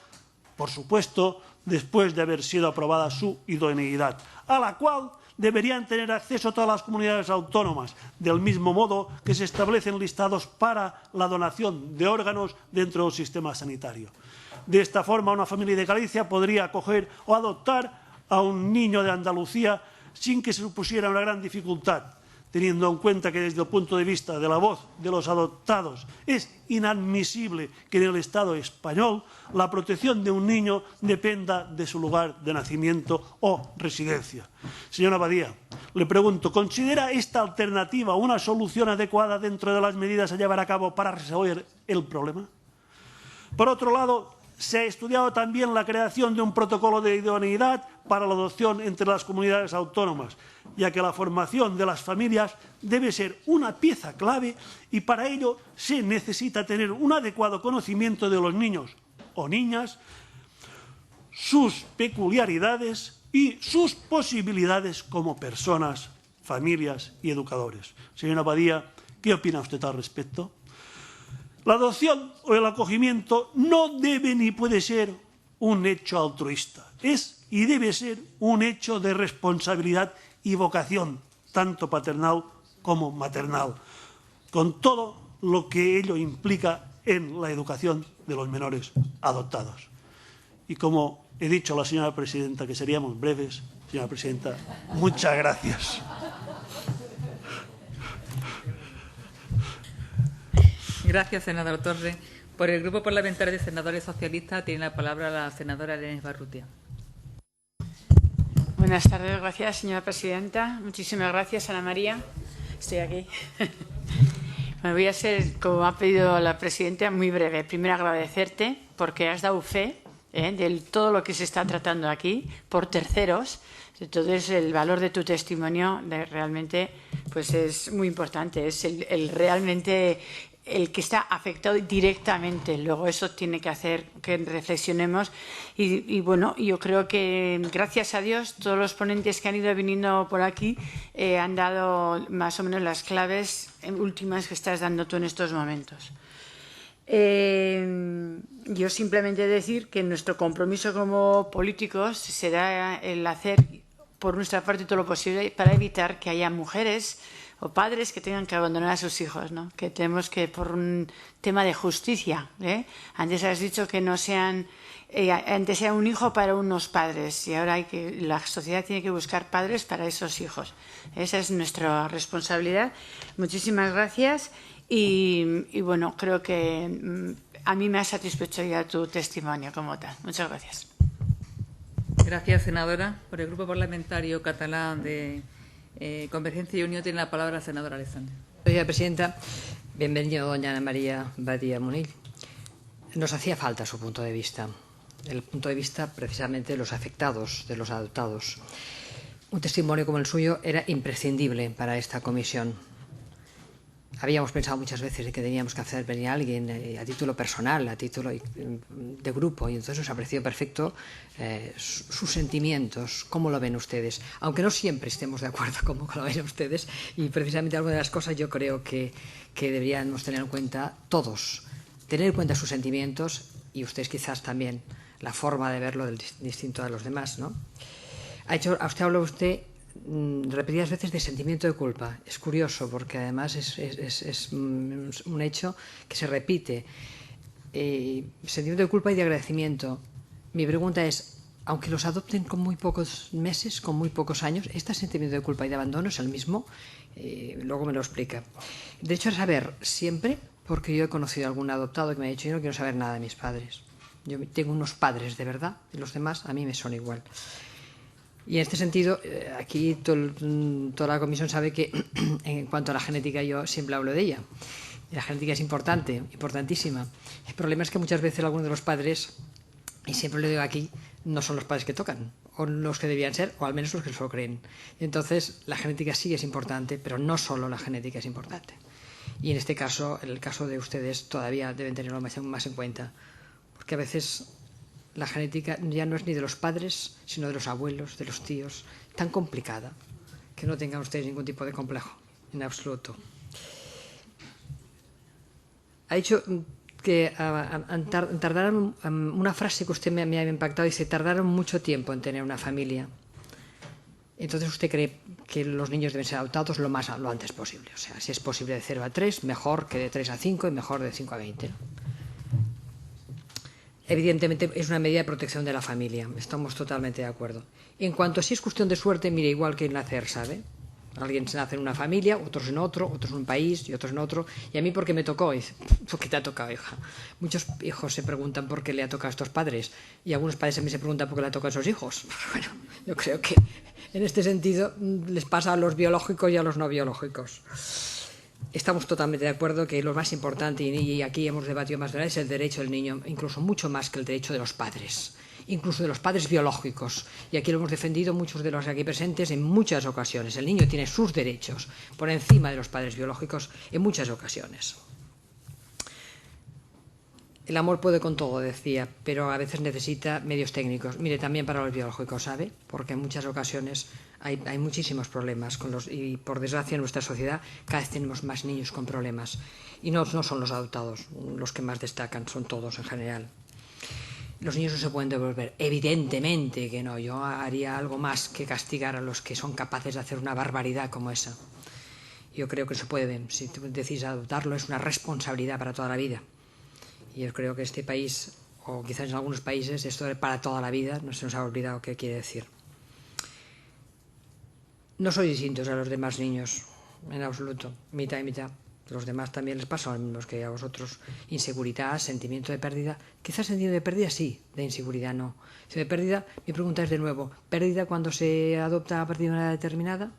por supuesto, después de haber sido aprobada su idoneidad, a la cual deberían tener acceso todas las comunidades autónomas, del mismo modo que se establecen listados para la donación de órganos dentro del sistema sanitario. De esta forma, una familia de Galicia podría acoger o adoptar a un niño de Andalucía sin que se supusiera una gran dificultad, teniendo en cuenta que desde el punto de vista de la voz de los adoptados es inadmisible que en el Estado español la protección de un niño dependa de su lugar de nacimiento o residencia. Señora Badía, le pregunto, ¿considera esta alternativa una solución adecuada dentro de las medidas a llevar a cabo para resolver el problema? Por otro lado, se ha estudiado también la creación de un protocolo de idoneidad para la adopción entre las comunidades autónomas, ya que la formación de las familias debe ser una pieza clave y para ello se necesita tener un adecuado conocimiento de los niños o niñas, sus peculiaridades y sus posibilidades como personas, familias y educadores. Señora Badía, ¿qué opina usted al respecto? La adopción o el acogimiento no debe ni puede ser un hecho altruista. Es y debe ser un hecho de responsabilidad y vocación, tanto paternal como maternal, con todo lo que ello implica en la educación de los menores adoptados. Y como he dicho a la señora presidenta que seríamos breves, señora presidenta, muchas gracias. Gracias, senador Torres. Por el Grupo Parlamentario de Senadores Socialistas tiene la palabra la senadora Elena Barrutia. Buenas tardes, gracias, señora presidenta. Muchísimas gracias, Ana María. Estoy aquí. Me voy a ser, como ha pedido la presidenta, muy breve. Primero, agradecerte porque has dado fe de todo lo que se está tratando aquí por terceros. Entonces, el valor de tu testimonio realmente pues es muy importante. Es realmente el que está afectado directamente. Luego eso tiene que hacer que reflexionemos. Y bueno, yo creo que gracias a Dios todos los ponentes que han ido viniendo por aquí han dado más o menos las claves últimas que estás dando tú en estos momentos. Yo simplemente decir que nuestro compromiso como políticos será el hacer por nuestra parte todo lo posible para evitar que haya mujeres o padres que tengan que abandonar a sus hijos, ¿no? Que tenemos que, por un tema de justicia, antes has dicho que no sean, antes era un hijo para unos padres y ahora la sociedad tiene que buscar padres para esos hijos. Esa es nuestra responsabilidad. Muchísimas gracias y bueno, creo que a mí me ha satisfecho ya tu testimonio como tal. Muchas gracias. Gracias, senadora. Por el Grupo Parlamentario Catalán de Convergencia y Unión tiene la palabra la senadora Alessandra. Señora presidenta, bienvenido doña Ana María Badía Munil. Nos hacía falta su punto de vista, el punto de vista precisamente de los afectados, de los adoptados. Un testimonio como el suyo era imprescindible para esta comisión. Habíamos pensado muchas veces que teníamos que hacer venir a alguien a título personal, a título de grupo, y entonces nos ha parecido perfecto sus sentimientos, cómo lo ven ustedes, aunque no siempre estemos de acuerdo con cómo lo ven ustedes, y precisamente algunas de las cosas yo creo que deberíamos tener en cuenta todos, tener en cuenta sus sentimientos y ustedes quizás también la forma de verlo distinto a los demás, ¿no? Usted habló repetidas veces de sentimiento de culpa. Es curioso porque además es un hecho que se repite. Sentimiento de culpa y de agradecimiento. Mi pregunta es, aunque los adopten con muy pocos meses, con muy pocos años, ¿este sentimiento de culpa y de abandono es el mismo? Luego me lo explica. De hecho, es saber siempre, porque yo he conocido a algún adoptado que me ha dicho, yo no quiero saber nada de mis padres. Yo tengo unos padres de verdad y los demás a mí me son igual. Y en este sentido, aquí toda la comisión sabe que en cuanto a la genética yo siempre hablo de ella. La genética es importante, importantísima. El problema es que muchas veces algunos de los padres, y siempre lo digo aquí, no son los padres que tocan, o los que debían ser, o al menos los que se lo creen. Entonces, la genética sí es importante, pero no solo la genética es importante. Y en este caso, en el caso de ustedes, todavía deben tenerlo más en cuenta, porque a veces la genética ya no es ni de los padres, sino de los abuelos, de los tíos, tan complicada que no tengan ustedes ningún tipo de complejo, en absoluto. Ha dicho que tardaron, una frase que usted me ha impactado, dice, tardaron mucho tiempo en tener una familia. Entonces usted cree que los niños deben ser adoptados lo antes posible. O sea, si es posible de 0 a 3, mejor que de 3 a 5 y mejor de 5 a 20, ¿no? Evidentemente es una medida de protección de la familia, estamos totalmente de acuerdo. En cuanto a si es cuestión de suerte, mire, igual que en nacer, ¿sabe? Alguien nace en una familia, otros en otro, otros en un país y otros en otro. Y a mí, ¿por qué me tocó? Y dice, ¿por qué te ha tocado, hija? Muchos hijos se preguntan por qué le ha tocado a estos padres y algunos padres también se preguntan por qué le ha tocado a esos hijos. Bueno, yo creo que en este sentido les pasa a los biológicos y a los no biológicos. Estamos totalmente de acuerdo que lo más importante, y aquí hemos debatido más de una vez, es el derecho del niño, incluso mucho más que el derecho de los padres, incluso de los padres biológicos. Y aquí lo hemos defendido muchos de los aquí presentes en muchas ocasiones. El niño tiene sus derechos por encima de los padres biológicos en muchas ocasiones. El amor puede con todo, decía, pero a veces necesita medios técnicos. Mire, también para los biológicos, ¿sabe? Porque en muchas ocasiones hay muchísimos problemas y por desgracia en nuestra sociedad cada vez tenemos más niños con problemas. Y no son los adoptados los que más destacan, son todos en general. Los niños no se pueden devolver. Evidentemente que no. Yo haría algo más que castigar a los que son capaces de hacer una barbaridad como esa. Yo creo que se puede. Si decís adoptarlo, es una responsabilidad para toda la vida. Y yo creo que este país, o quizás en algunos países, esto de para toda la vida, no se nos ha olvidado qué quiere decir. No soy distintos a los demás niños, en absoluto, mitad y mitad. los demás también les pasa, a los que a vosotros, inseguridad, sentimiento de pérdida. Quizás sentimiento de pérdida sí, de inseguridad no. Si de pérdida, mi pregunta es de nuevo, ¿pérdida cuando se adopta a partir de una edad determinada?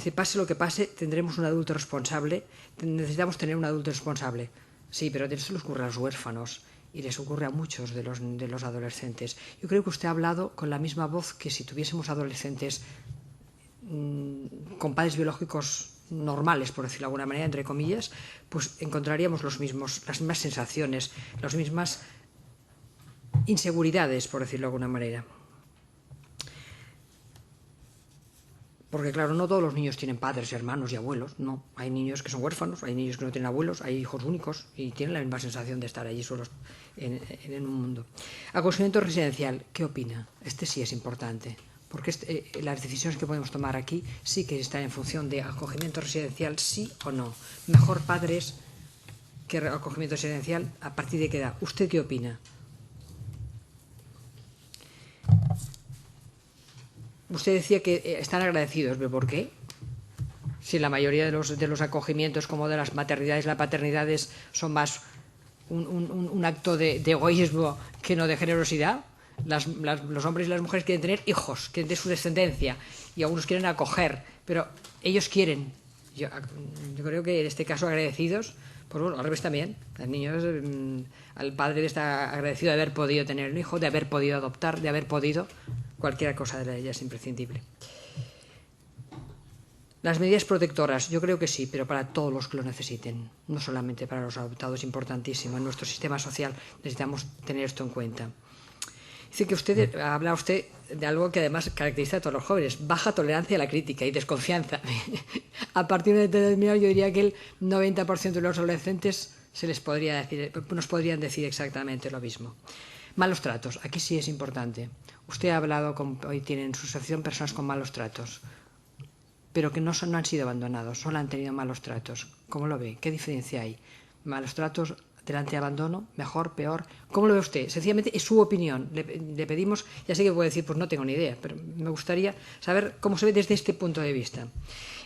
Si pase lo que pase, tendremos un adulto responsable, necesitamos tener un adulto responsable. Sí, pero eso les ocurre a los huérfanos y les ocurre a muchos de los adolescentes. Yo creo que usted ha hablado con la misma voz que si tuviésemos adolescentes con padres biológicos normales, por decirlo de alguna manera, entre comillas, pues encontraríamos las mismas sensaciones, las mismas inseguridades, por decirlo de alguna manera. Porque claro, no todos los niños tienen padres, hermanos y abuelos, no. Hay niños que son huérfanos, hay niños que no tienen abuelos, hay hijos únicos y tienen la misma sensación de estar allí solos en un mundo. Acogimiento residencial, ¿qué opina? Este sí es importante, porque las decisiones que podemos tomar aquí sí que están en función de acogimiento residencial, sí o no. Mejor padres que acogimiento residencial, ¿a partir de qué edad? ¿Usted qué opina? Usted decía que están agradecidos, ¿pero por qué? Si la mayoría de los acogimientos, como de las maternidades, las paternidades, son más un acto de egoísmo que no de generosidad. Los hombres y las mujeres quieren tener hijos, quieren tener su descendencia, y algunos quieren acoger, pero ellos quieren. Yo creo que en este caso agradecidos, pues bueno, al revés también. Los niños, al padre está agradecido de haber podido tener un hijo, de haber podido adoptar, de haber podido. Cualquier cosa de ella es imprescindible. Las medidas protectoras, yo creo que sí, pero para todos los que lo necesiten, no solamente para los adoptados, importantísimo. En nuestro sistema social necesitamos tener esto en cuenta. Dice que habla usted de algo que además caracteriza a todos los jóvenes, baja tolerancia a la crítica y desconfianza. A partir de determinado, yo diría que el 90% de los adolescentes nos podrían decir exactamente lo mismo. Malos tratos, aquí sí es importante. Usted ha hablado, hoy tiene en su asociación personas con malos tratos, pero que no han sido abandonados, solo han tenido malos tratos. ¿Cómo lo ve? ¿Qué diferencia hay? ¿Malos tratos delante de abandono? ¿Mejor? ¿Peor? ¿Cómo lo ve usted? Sencillamente es su opinión. Le pedimos, ya sé que puede decir, pues no tengo ni idea, pero me gustaría saber cómo se ve desde este punto de vista.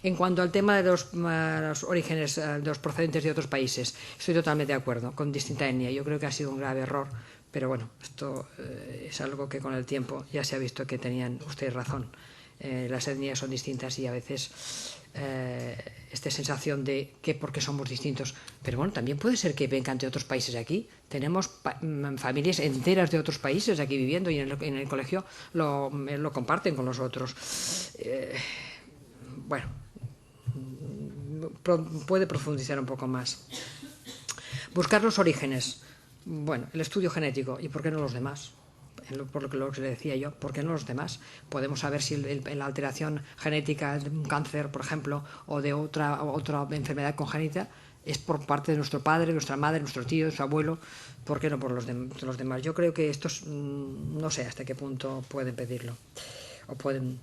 En cuanto al tema de los orígenes, de los procedentes de otros países, estoy totalmente de acuerdo, con distinta etnia. Yo creo que ha sido un grave error. Pero bueno, esto es algo que con el tiempo ya se ha visto que tenían ustedes razón. Las etnias son distintas y a veces esta sensación de que porque somos distintos. Pero bueno, también puede ser que vengan de otros países aquí. Tenemos familias enteras de otros países aquí viviendo y en el colegio lo comparten con nosotros. Bueno, puede profundizar un poco más. Buscar los orígenes. Bueno, el estudio genético, ¿y por qué no los demás? Por lo que le decía yo, ¿por qué no los demás? Podemos saber si la alteración genética de un cáncer, por ejemplo, o de otra enfermedad congénita es por parte de nuestro padre, nuestra madre, nuestro tío, nuestro abuelo. ¿Por qué no por los demás? Yo creo que estos, no sé hasta qué punto pueden pedirlo. O pueden.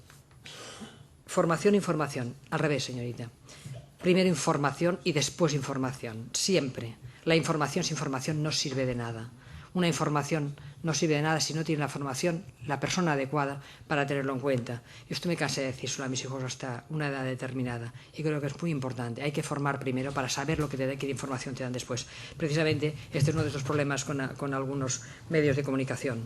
Formación, información. Al revés, señorita. Primero información y después información. Siempre. La información sin formación no sirve de nada. Una información no sirve de nada si no tiene la formación, la persona adecuada para tenerlo en cuenta. Y esto me cansé de decírselo a mis hijos hasta una edad determinada. Y creo que es muy importante. Hay que formar primero para saber qué información te dan después. Precisamente este es uno de estos problemas con algunos medios de comunicación.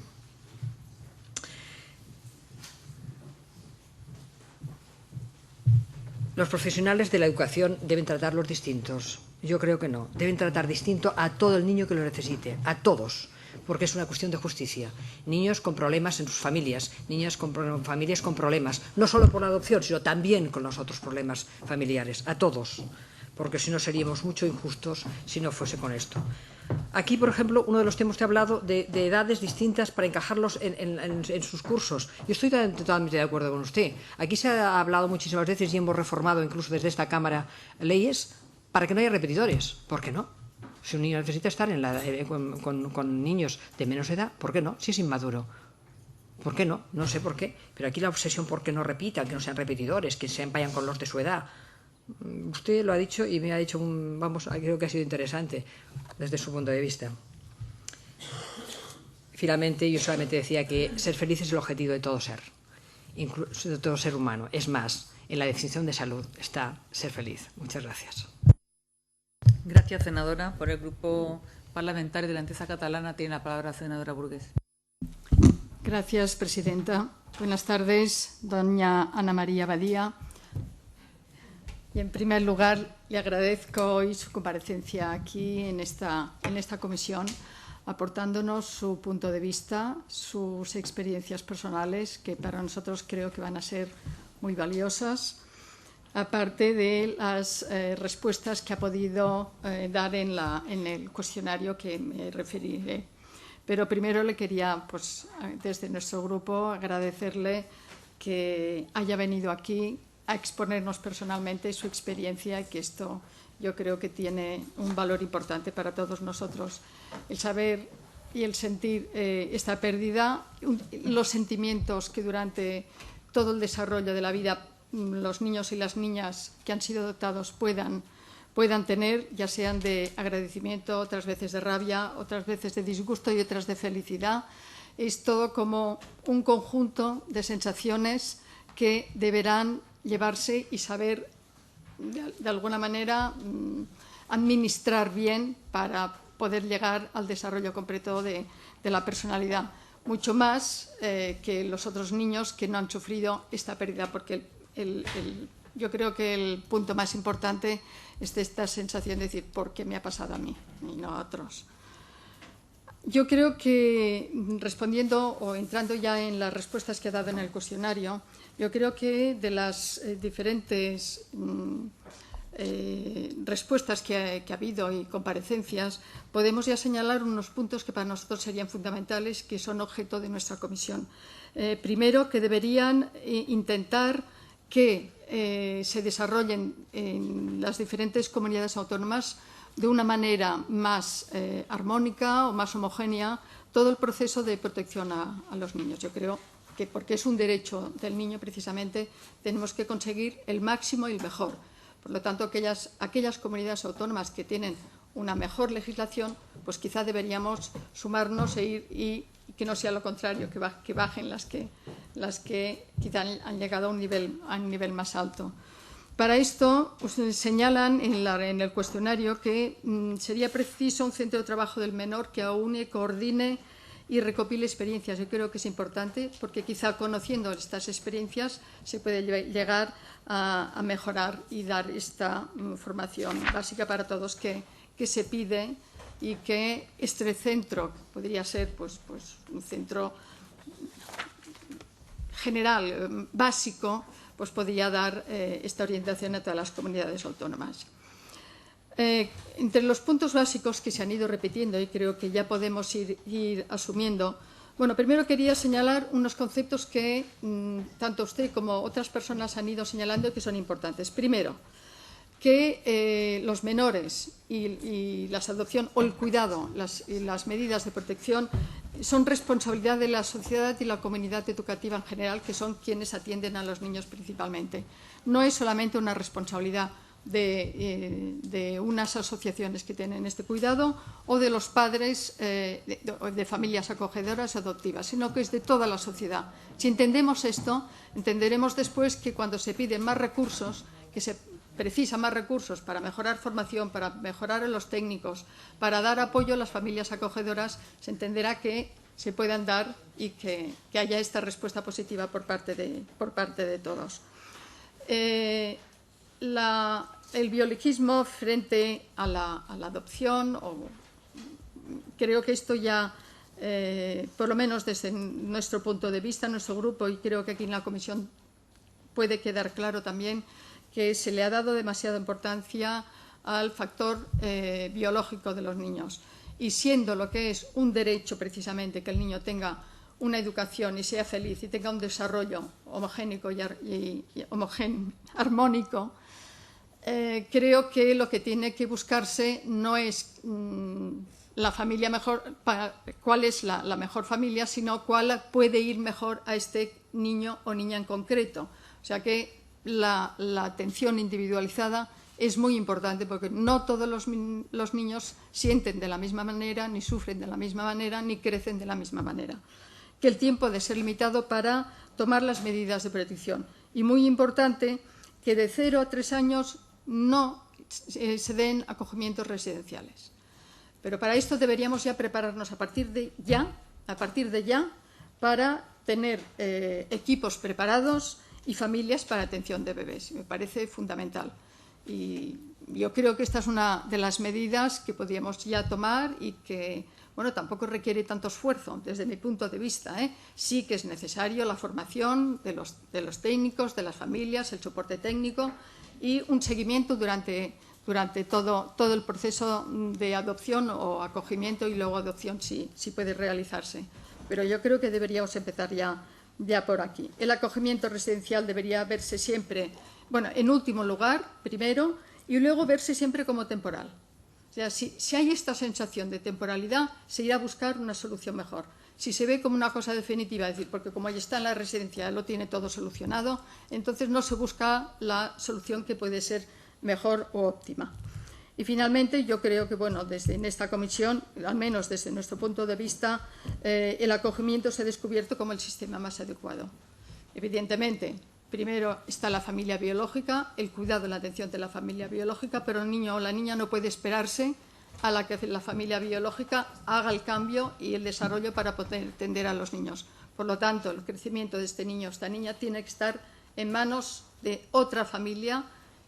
Los profesionales de la educación deben tratarlos distintos. Yo creo que no. Deben tratar distinto a todo el niño que lo necesite, a todos, porque es una cuestión de justicia. Niños con problemas en sus familias, niñas con familias con problemas, no solo por la adopción, sino también con los otros problemas familiares, a todos, porque si no seríamos mucho injustos si no fuese con esto. Aquí, por ejemplo, uno de los temas que he hablado de edades distintas para encajarlos en sus cursos. Yo estoy totalmente de acuerdo con usted. Aquí se ha hablado muchísimas veces y hemos reformado incluso desde esta Cámara leyes para que no haya repetidores. ¿Por qué no? Si un niño necesita estar con niños de menos edad, ¿por qué no? Si es inmaduro. ¿Por qué no? No sé por qué. Pero aquí la obsesión por que no repitan, que no sean repetidores, que se vayan con los de su edad. Usted lo ha dicho y me ha dicho, creo que ha sido interesante desde su punto de vista. Finalmente, yo solamente decía que ser feliz es el objetivo de todo ser, incluso de todo ser humano. Es más, en la definición de salud está ser feliz. Muchas gracias. Gracias, senadora. Por el Grupo Parlamentario de la Entesa Catalana tiene la palabra la senadora Burgués. Gracias, presidenta. Buenas tardes, doña Ana María Badía. Y, en primer lugar, le agradezco hoy su comparecencia aquí en esta comisión, aportándonos su punto de vista, sus experiencias personales, que para nosotros creo que van a ser muy valiosas, aparte de las respuestas que ha podido dar en el cuestionario que me referiré. Pero primero le quería, pues, desde nuestro grupo, agradecerle que haya venido aquí a exponernos personalmente su experiencia, y que esto yo creo que tiene un valor importante para todos nosotros. El saber y el sentir esta pérdida, los sentimientos que durante todo el desarrollo de la vida los niños y las niñas que han sido adoptados puedan tener, ya sean de agradecimiento, otras veces de rabia, otras veces de disgusto y otras de felicidad. Es todo como un conjunto de sensaciones que deberán llevarse y saber de alguna manera administrar bien para poder llegar al desarrollo completo de la personalidad. Mucho más que los otros niños que no han sufrido esta pérdida, porque yo creo que el punto más importante es esta sensación de decir, ¿por qué me ha pasado a mí y no a otros? Yo creo que, respondiendo o entrando ya en las respuestas que ha dado en el cuestionario, yo creo que de las diferentes respuestas que ha habido y comparecencias, podemos ya señalar unos puntos que para nosotros serían fundamentales, que son objeto de nuestra comisión. Primero, que deberían intentar que se desarrollen en las diferentes comunidades autónomas de una manera más armónica o más homogénea todo el proceso de protección a los niños. Yo creo que, porque es un derecho del niño precisamente, tenemos que conseguir el máximo y el mejor. Por lo tanto, aquellas comunidades autónomas que tienen una mejor legislación, pues quizá deberíamos sumarnos e ir, y que no sea lo contrario, que bajen las que quizá han llegado a un nivel más alto. Para esto, señalan en el cuestionario que sería preciso un centro de trabajo del menor que aúne, coordine y recopile experiencias. Yo creo que es importante, porque quizá conociendo estas experiencias se puede llegar a mejorar y dar esta formación básica para todos que se pide, y que este centro podría ser pues un centro general, básico, pues podría dar esta orientación a todas las comunidades autónomas. Entre los puntos básicos que se han ido repitiendo, y creo que ya podemos ir asumiendo, bueno, primero quería señalar unos conceptos que tanto usted como otras personas han ido señalando y que son importantes. Primero, que los menores y la adopción o el cuidado y las medidas de protección son responsabilidad de la sociedad y la comunidad educativa en general, que son quienes atienden a los niños principalmente. No es solamente una responsabilidad de unas asociaciones que tienen este cuidado o de los padres de familias acogedoras o adoptivas, sino que es de toda la sociedad. Si entendemos esto, entenderemos después que cuando se piden más recursos, que se precisa más recursos para mejorar formación, para mejorar a los técnicos, para dar apoyo a las familias acogedoras, se entenderá que se puedan dar y que haya esta respuesta positiva por parte de todos. El biologismo frente a la adopción, creo que esto ya, por lo menos desde nuestro punto de vista, nuestro grupo, y creo que aquí en la comisión puede quedar claro también, que se le ha dado demasiada importancia al factor biológico de los niños. Y siendo lo que es un derecho precisamente que el niño tenga una educación y sea feliz y tenga un desarrollo homogénico y armónico, creo que lo que tiene que buscarse no es la familia mejor, cuál es la mejor familia, sino cuál puede ir mejor a este niño o niña en concreto. O sea que la atención individualizada es muy importante, porque no todos los niños sienten de la misma manera, ni sufren de la misma manera, ni crecen de la misma manera. Que el tiempo debe ser limitado para tomar las medidas de protección. Y muy importante que de 0 a 3 años no se den acogimientos residenciales. Pero para esto deberíamos ya prepararnos a partir de ya, para tener equipos preparados y familias para atención de bebés. Me parece fundamental. Y yo creo que esta es una de las medidas que podríamos ya tomar y que, bueno, tampoco requiere tanto esfuerzo desde mi punto de vista. Sí que es necesario la formación de los técnicos, de las familias, el soporte técnico y un seguimiento durante todo el proceso de adopción o acogimiento y luego adopción si puede realizarse. Pero yo creo que deberíamos empezar ya por aquí. El acogimiento residencial debería verse siempre, bueno, en último lugar, primero, y luego verse siempre como temporal. O sea, si hay esta sensación de temporalidad, se irá a buscar una solución mejor. Si se ve como una cosa definitiva, es decir, porque como ya está en la residencia, lo tiene todo solucionado, entonces no se busca la solución que puede ser mejor o óptima. Y finalmente, yo creo que, bueno, en esta comisión, al menos desde nuestro punto de vista, el acogimiento se ha descubierto como el sistema más adecuado. Evidentemente, primero está la familia biológica, el cuidado y la atención de la familia biológica, pero el niño o la niña no puede esperarse a la que la familia biológica haga el cambio y el desarrollo para poder atender a los niños. Por lo tanto, el crecimiento de este niño o esta niña tiene que estar en manos de otra familia,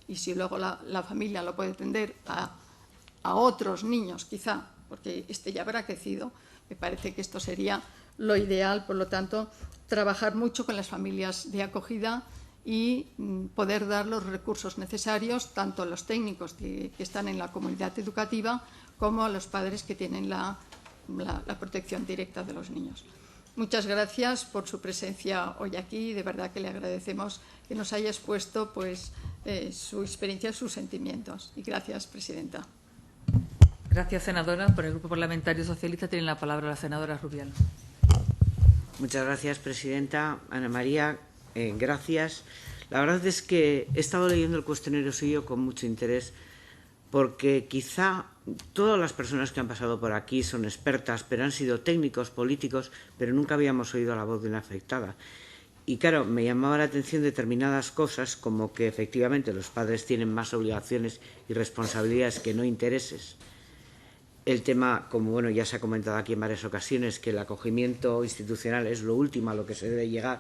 y si luego la familia lo puede atender a otros niños, quizá, porque este ya habrá crecido, me parece que esto sería lo ideal. Por lo tanto, trabajar mucho con las familias de acogida y poder dar los recursos necesarios, tanto a los técnicos que están en la comunidad educativa como a los padres que tienen la protección directa de los niños. Muchas gracias por su presencia hoy aquí. De verdad que le agradecemos que nos haya expuesto su experiencia y sus sentimientos. Y gracias, presidenta. Gracias, senadora. Por el Grupo Parlamentario Socialista tiene la palabra la senadora Rubial. Muchas gracias, presidenta. Ana María, gracias. La verdad es que he estado leyendo el cuestionario suyo con mucho interés, porque quizá todas las personas que han pasado por aquí son expertas, pero han sido técnicos, políticos, pero nunca habíamos oído la voz de una afectada. Y claro, me llamaba la atención determinadas cosas, como que efectivamente los padres tienen más obligaciones y responsabilidades que no intereses. El tema, como bueno, ya se ha comentado aquí en varias ocasiones, que el acogimiento institucional es lo último a lo que se debe llegar.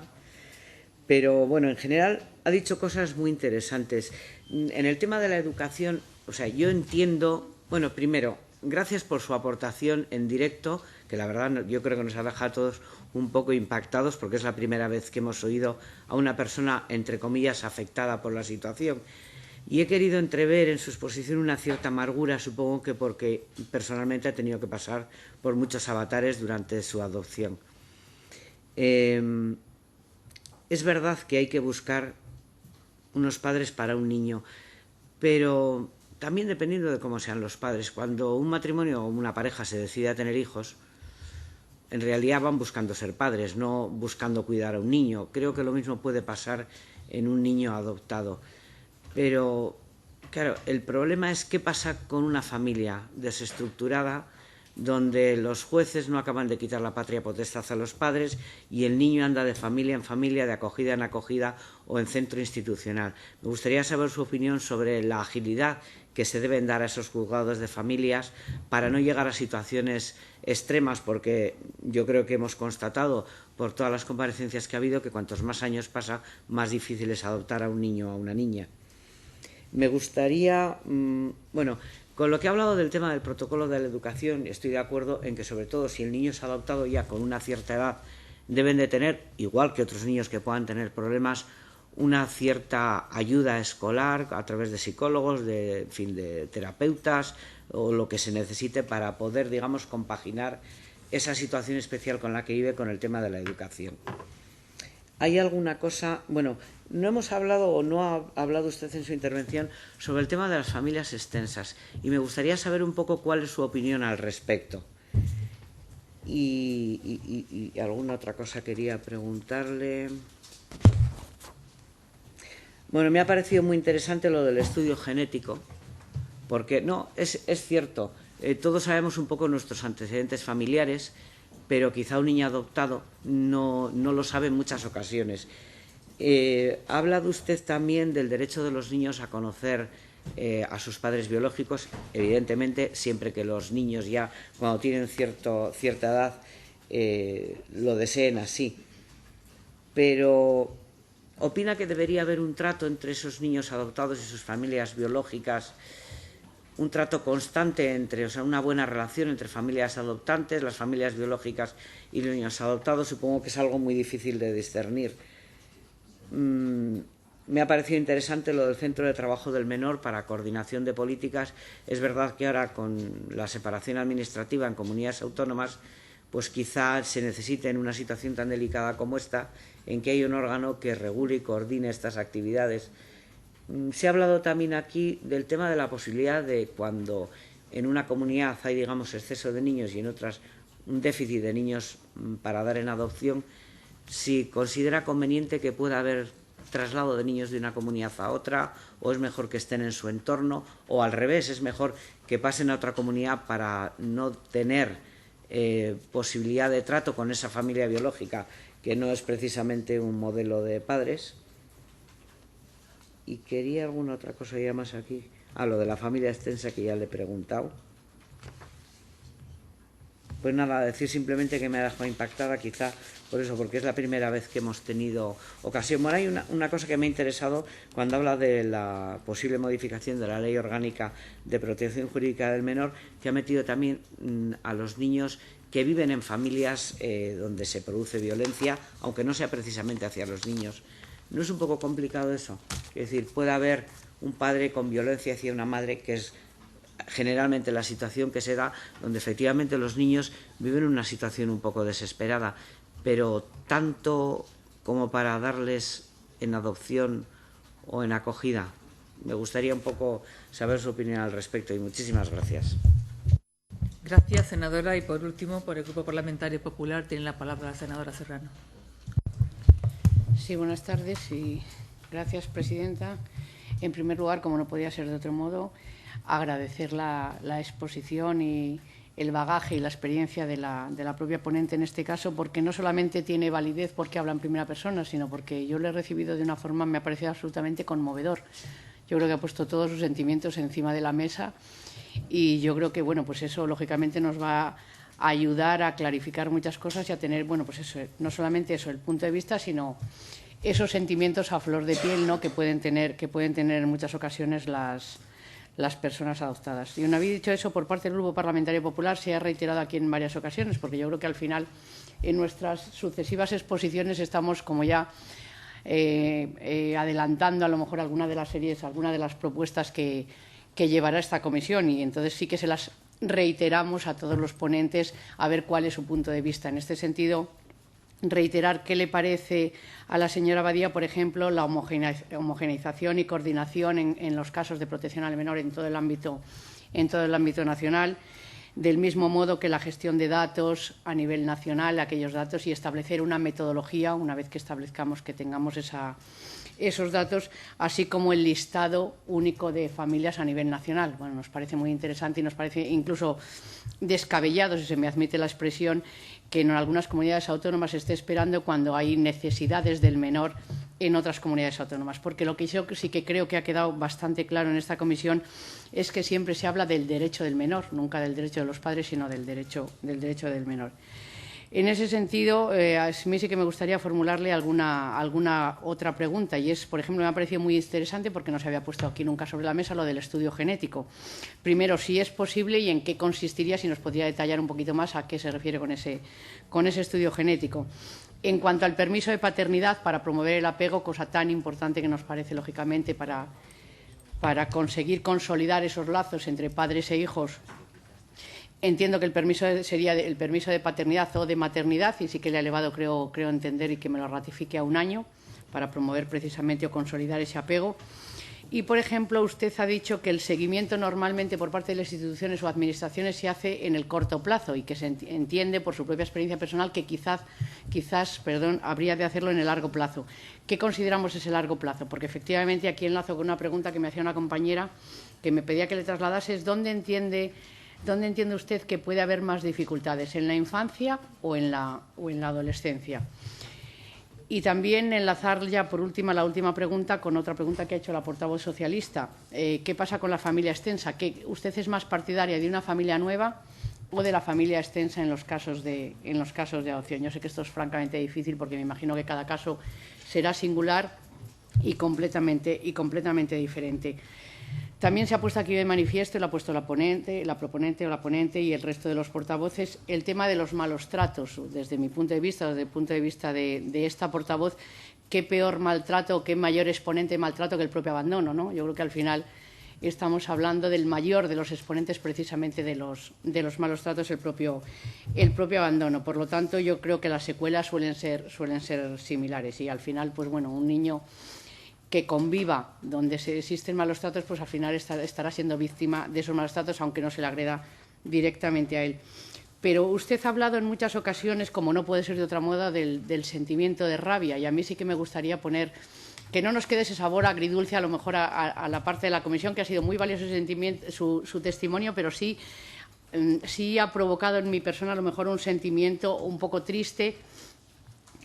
Pero bueno, en general ha dicho cosas muy interesantes. En el tema de la educación, o sea, yo entiendo, bueno, primero, gracias por su aportación en directo, que la verdad yo creo que nos ha dejado a todos un poco impactados, porque es la primera vez que hemos oído a una persona, entre comillas, afectada por la situación. Y he querido entrever en su exposición una cierta amargura, supongo que porque personalmente ha tenido que pasar por muchos avatares durante su adopción. Es verdad que hay que buscar unos padres para un niño, pero también dependiendo de cómo sean los padres. Cuando un matrimonio o una pareja se decide a tener hijos, en realidad van buscando ser padres, no buscando cuidar a un niño. Creo que lo mismo puede pasar en un niño adoptado. Pero, claro, el problema es qué pasa con una familia desestructurada donde los jueces no acaban de quitar la patria potestad a los padres y el niño anda de familia en familia, de acogida en acogida o en centro institucional. Me gustaría saber su opinión sobre la agilidad que se deben dar a esos juzgados de familias para no llegar a situaciones extremas, porque yo creo que hemos constatado por todas las comparecencias que ha habido que cuantos más años pasa, más difícil es adoptar a un niño o a una niña. Me gustaría, bueno, con lo que ha hablado del tema del protocolo de la educación, estoy de acuerdo en que, sobre todo, si el niño es adoptado ya con una cierta edad, deben de tener, igual que otros niños que puedan tener problemas, una cierta ayuda escolar a través de psicólogos, en fin, de terapeutas o lo que se necesite para poder, digamos, compaginar esa situación especial con la que vive con el tema de la educación. ¿Hay alguna cosa? Bueno, no hemos hablado o no ha hablado usted en su intervención sobre el tema de las familias extensas y me gustaría saber un poco cuál es su opinión al respecto. Y alguna otra cosa quería preguntarle. Bueno, me ha parecido muy interesante lo del estudio genético, porque no, es cierto, todos sabemos un poco nuestros antecedentes familiares, pero quizá un niño adoptado no lo sabe en muchas ocasiones. Ha hablado usted también del derecho de los niños a conocer a sus padres biológicos, evidentemente, siempre que los niños ya, cuando tienen cierta edad, lo deseen así. Pero ¿opina que debería haber un trato entre esos niños adoptados y sus familias biológicas, un trato constante entre, o sea, una buena relación entre familias adoptantes, las familias biológicas y los niños adoptados? Supongo que es algo muy difícil de discernir. Me ha parecido interesante lo del Centro de Trabajo del Menor para coordinación de políticas. Es verdad que ahora, con la separación administrativa en comunidades autónomas, pues quizá se necesite, en una situación tan delicada como esta, en que hay un órgano que regule y coordine estas actividades. Se ha hablado también aquí del tema de la posibilidad de, cuando en una comunidad hay, digamos, exceso de niños y en otras un déficit de niños para dar en adopción, si considera conveniente que pueda haber traslado de niños de una comunidad a otra, o es mejor que estén en su entorno, o al revés, es mejor que pasen a otra comunidad para no tener posibilidad de trato con esa familia biológica, que no es precisamente un modelo de padres. Y quería alguna otra cosa ya más aquí. Lo de la familia extensa, que ya le he preguntado. Pues nada, decir simplemente que me ha dejado impactada, quizá por eso, porque es la primera vez que hemos tenido ocasión. Bueno, hay una cosa que me ha interesado cuando habla de la posible modificación de la Ley Orgánica de Protección Jurídica del Menor, que ha metido también a los niños que viven en familias donde se produce violencia, aunque no sea precisamente hacia los niños. ¿No es un poco complicado eso? Es decir, puede haber un padre con violencia hacia una madre, que es generalmente la situación que se da, donde efectivamente los niños viven una situación un poco desesperada, pero tanto como para darles en adopción o en acogida. Me gustaría un poco saber su opinión al respecto, y muchísimas gracias. Gracias, senadora. Y por último, por el Grupo Parlamentario Popular, tiene la palabra la senadora Serrano. Sí, buenas tardes y gracias, presidenta. En primer lugar, como no podía ser de otro modo, agradecer la exposición y el bagaje y la experiencia de la propia ponente en este caso, porque no solamente tiene validez porque habla en primera persona, sino porque yo le he recibido de una forma, me ha parecido absolutamente conmovedor. Yo creo que ha puesto todos sus sentimientos encima de la mesa, y yo creo que, bueno, pues eso lógicamente nos va a ayudar a clarificar muchas cosas y a tener, bueno, pues eso, no solamente eso, el punto de vista, sino esos sentimientos a flor de piel, ¿no?, que pueden tener en muchas ocasiones las personas adoptadas. Y una vez dicho eso, por parte del Grupo Parlamentario Popular, se ha reiterado aquí en varias ocasiones, porque yo creo que al final en nuestras sucesivas exposiciones estamos como ya adelantando a lo mejor alguna de las propuestas que llevará esta comisión, y entonces sí que se las reiteramos a todos los ponentes a ver cuál es su punto de vista. En este sentido, reiterar qué le parece a la señora Badía, por ejemplo, la homogeneización y coordinación en los casos de protección al menor en todo el ámbito nacional, del mismo modo que la gestión de datos a nivel nacional, aquellos datos, y establecer una metodología una vez que establezcamos, que tengamos esos datos, así como el listado único de familias a nivel nacional. Bueno, nos parece muy interesante y nos parece incluso descabellado, si se me admite la expresión, que en algunas comunidades autónomas se esté esperando cuando hay necesidades del menor en otras comunidades autónomas. Porque lo que yo sí que creo que ha quedado bastante claro en esta comisión es que siempre se habla del derecho del menor, nunca del derecho de los padres, sino del derecho del menor. En ese sentido, a mí sí que me gustaría formularle alguna otra pregunta, y es, por ejemplo, me ha parecido muy interesante, porque no se había puesto aquí nunca sobre la mesa, lo del estudio genético. Primero, si es posible y en qué consistiría, si nos podría detallar un poquito más a qué se refiere con ese estudio genético. En cuanto al permiso de paternidad para promover el apego, cosa tan importante que nos parece, lógicamente, para conseguir consolidar esos lazos entre padres e hijos. Entiendo que el permiso sería el permiso de paternidad o de maternidad, y sí que le ha elevado, creo entender, y que me lo ratifique, a 1 año, para promover precisamente o consolidar ese apego. Y, por ejemplo, usted ha dicho que el seguimiento normalmente por parte de las instituciones o administraciones se hace en el corto plazo, y que se entiende por su propia experiencia personal que quizás habría de hacerlo en el largo plazo. ¿Qué consideramos ese largo plazo? Porque efectivamente aquí enlazo con una pregunta que me hacía una compañera que me pedía que le trasladase, es ¿dónde entiende usted que puede haber más dificultades? ¿En la infancia o en la adolescencia? Y también enlazar ya por última la última pregunta con otra pregunta que ha hecho la portavoz socialista. ¿Qué pasa con la familia extensa? ¿Que usted es más partidaria de una familia nueva o de la familia extensa en los casos de adopción? Yo sé que esto es francamente difícil porque me imagino que cada caso será singular y completamente diferente. También se ha puesto aquí de manifiesto, y lo ha puesto la proponente y el resto de los portavoces, el tema de los malos tratos. Desde mi punto de vista, desde el punto de vista de esta portavoz, qué peor maltrato, qué mayor exponente de maltrato que el propio abandono, ¿no? Yo creo que al final estamos hablando del mayor de los exponentes precisamente de los malos tratos, el propio abandono. Por lo tanto, yo creo que las secuelas suelen ser similares y al final, pues bueno, un niño que conviva donde existen malos tratos, pues al final estará siendo víctima de esos malos tratos, aunque no se le agreda directamente a él. Pero usted ha hablado en muchas ocasiones, como no puede ser de otra modo, del sentimiento de rabia, y a mí sí que me gustaría poner que no nos quede ese sabor agridulce a lo mejor a la parte de la comisión, que ha sido muy valioso su testimonio, pero sí ha provocado en mi persona a lo mejor un sentimiento un poco triste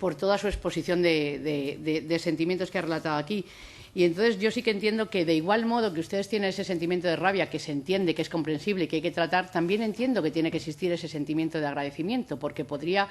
por toda su exposición de sentimientos que ha relatado aquí. Y entonces yo sí que entiendo que de igual modo que ustedes tienen ese sentimiento de rabia, que se entiende, que es comprensible y que hay que tratar, también entiendo que tiene que existir ese sentimiento de agradecimiento, porque podría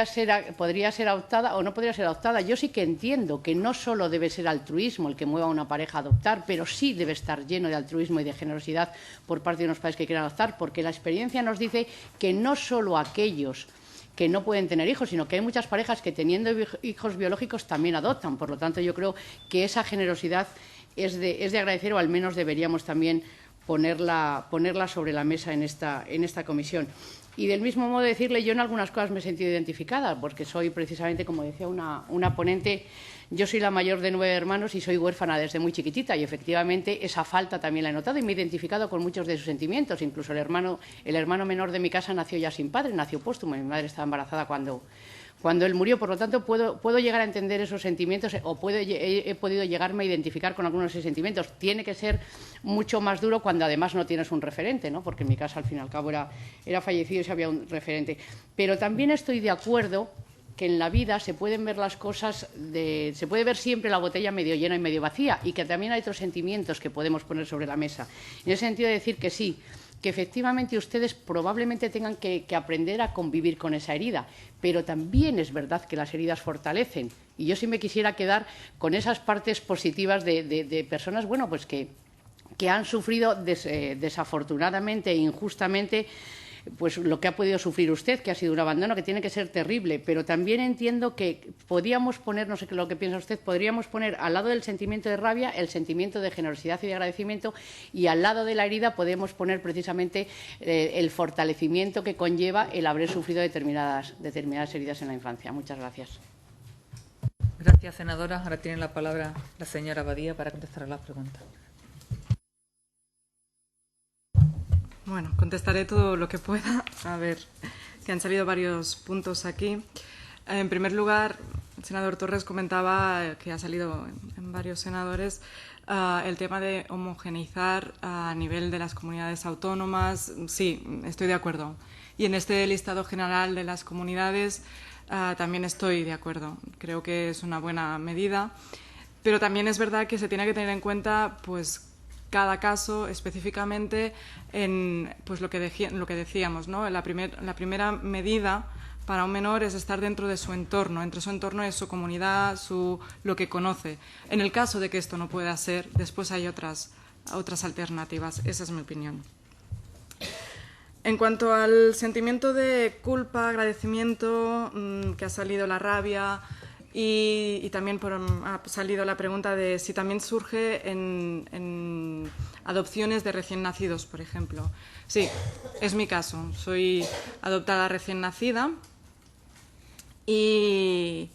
ser adoptada o no podría ser adoptada. Yo sí que entiendo que no solo debe ser altruismo el que mueva a una pareja a adoptar, pero sí debe estar lleno de altruismo y de generosidad por parte de unos padres que quieran adoptar, porque la experiencia nos dice que no solo aquellos que no pueden tener hijos, sino que hay muchas parejas que teniendo hijos biológicos también adoptan. Por lo tanto, yo creo que esa generosidad es de agradecer, o al menos deberíamos también ponerla sobre la mesa en esta comisión. Y del mismo modo decirle, yo en algunas cosas me he sentido identificada, porque soy precisamente, como decía una ponente, yo soy la mayor de 9 hermanos y soy huérfana desde muy chiquitita, y efectivamente esa falta también la he notado y me he identificado con muchos de sus sentimientos. Incluso el hermano menor de mi casa nació ya sin padre, nació póstumo. Mi madre estaba embarazada cuando él murió. Por lo tanto, puedo llegar a entender esos sentimientos o he podido llegarme a identificar con algunos de esos sentimientos. Tiene que ser mucho más duro cuando además no tienes un referente, ¿no? Porque en mi casa, al fin y al cabo, era fallecido y se había un referente. Pero también estoy de acuerdo que en la vida se pueden ver las cosas, se puede ver siempre la botella medio llena y medio vacía, y que también hay otros sentimientos que podemos poner sobre la mesa. En ese sentido, decir que sí, que efectivamente ustedes probablemente tengan que aprender a convivir con esa herida, pero también es verdad que las heridas fortalecen, y yo sí me quisiera quedar con esas partes positivas de personas, bueno, pues que han sufrido desafortunadamente e injustamente pues lo que ha podido sufrir usted, que ha sido un abandono que tiene que ser terrible, pero también entiendo que podríamos poner, no sé lo que piensa usted, podríamos poner al lado del sentimiento de rabia el sentimiento de generosidad y de agradecimiento, y al lado de la herida podemos poner precisamente el fortalecimiento que conlleva el haber sufrido determinadas heridas en la infancia. Muchas gracias. Gracias, senadora. Ahora tiene la palabra la señora Badía para contestar a las preguntas. Bueno, contestaré todo lo que pueda. A ver, que han salido varios puntos aquí. En primer lugar, el senador Torres comentaba que ha salido en varios senadores el tema de homogeneizar a nivel de las comunidades autónomas. Sí, estoy de acuerdo. Y en este listado general de las comunidades también estoy de acuerdo. Creo que es una buena medida. Pero también es verdad que se tiene que tener en cuenta, pues, cada caso específicamente en pues lo que decíamos, ¿no? La primera medida para un menor es estar dentro de su entorno. Entre su entorno es su comunidad, lo que conoce. En el caso de que esto no pueda ser, después hay otras alternativas. Esa es mi opinión. En cuanto al sentimiento de culpa, agradecimiento, que ha salido la rabia, y también ha salido la pregunta de si también surge en adopciones de recién nacidos, por ejemplo. Sí, es mi caso. Soy adoptada recién nacida y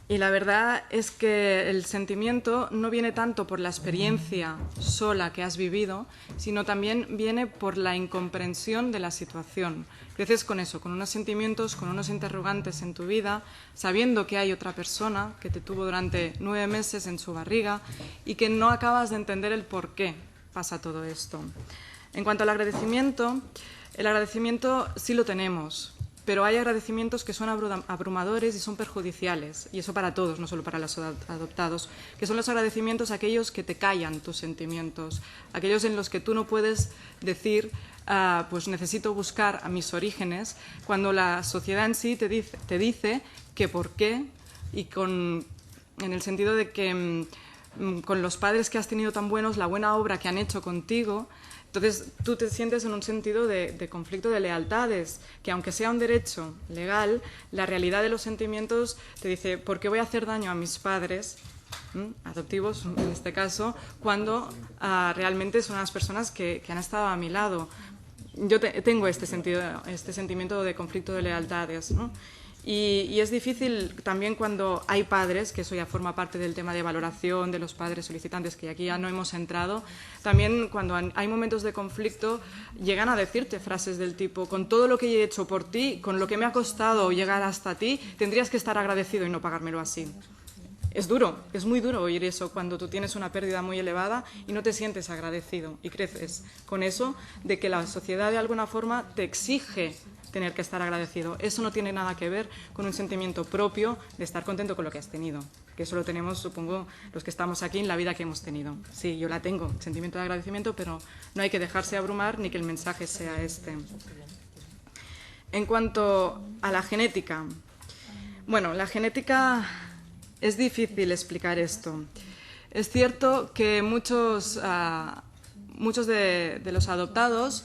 la verdad es que el sentimiento no viene tanto por la experiencia sola que has vivido, sino también viene por la incomprensión de la situación. Creces con eso, con unos sentimientos, con unos interrogantes en tu vida, sabiendo que hay otra persona que te tuvo durante 9 meses en su barriga y que no acabas de entender el por qué pasa todo esto. En cuanto al agradecimiento, el agradecimiento sí lo tenemos. pero hay agradecimientos que son abrumadores y son perjudiciales, y eso para todos, no solo para los adoptados, que son los agradecimientos aquellos que te callan tus sentimientos, aquellos en los que tú no puedes decir pues necesito buscar a mis orígenes, cuando la sociedad en sí te dice que por qué, y en el sentido de que con los padres que has tenido tan buenos, la buena obra que han hecho contigo, entonces tú te sientes en un sentido de conflicto de lealtades, que aunque sea un derecho legal, la realidad de los sentimientos te dice, ¿por qué voy a hacer daño a mis padres adoptivos, en este caso, cuando realmente son las personas que han estado a mi lado? Yo tengo este sentimiento de conflicto de lealtades, ¿no? Y es difícil también cuando hay padres, que eso ya forma parte del tema de valoración de los padres solicitantes, que aquí ya no hemos entrado, también cuando hay momentos de conflicto llegan a decirte frases del tipo, con todo lo que he hecho por ti, con lo que me ha costado llegar hasta ti, tendrías que estar agradecido y no pagármelo así. Es duro, es muy duro oír eso cuando tú tienes una pérdida muy elevada y no te sientes agradecido y creces con eso de que la sociedad de alguna forma te exige tener que estar agradecido. Eso no tiene nada que ver con un sentimiento propio de estar contento con lo que has tenido, que eso lo tenemos, supongo, los que estamos aquí en la vida que hemos tenido. Sí, yo la tengo, sentimiento de agradecimiento, pero no hay que dejarse abrumar ni que el mensaje sea este. En cuanto a la genética, bueno, la genética es difícil explicar esto. Es cierto que muchos de los adoptados,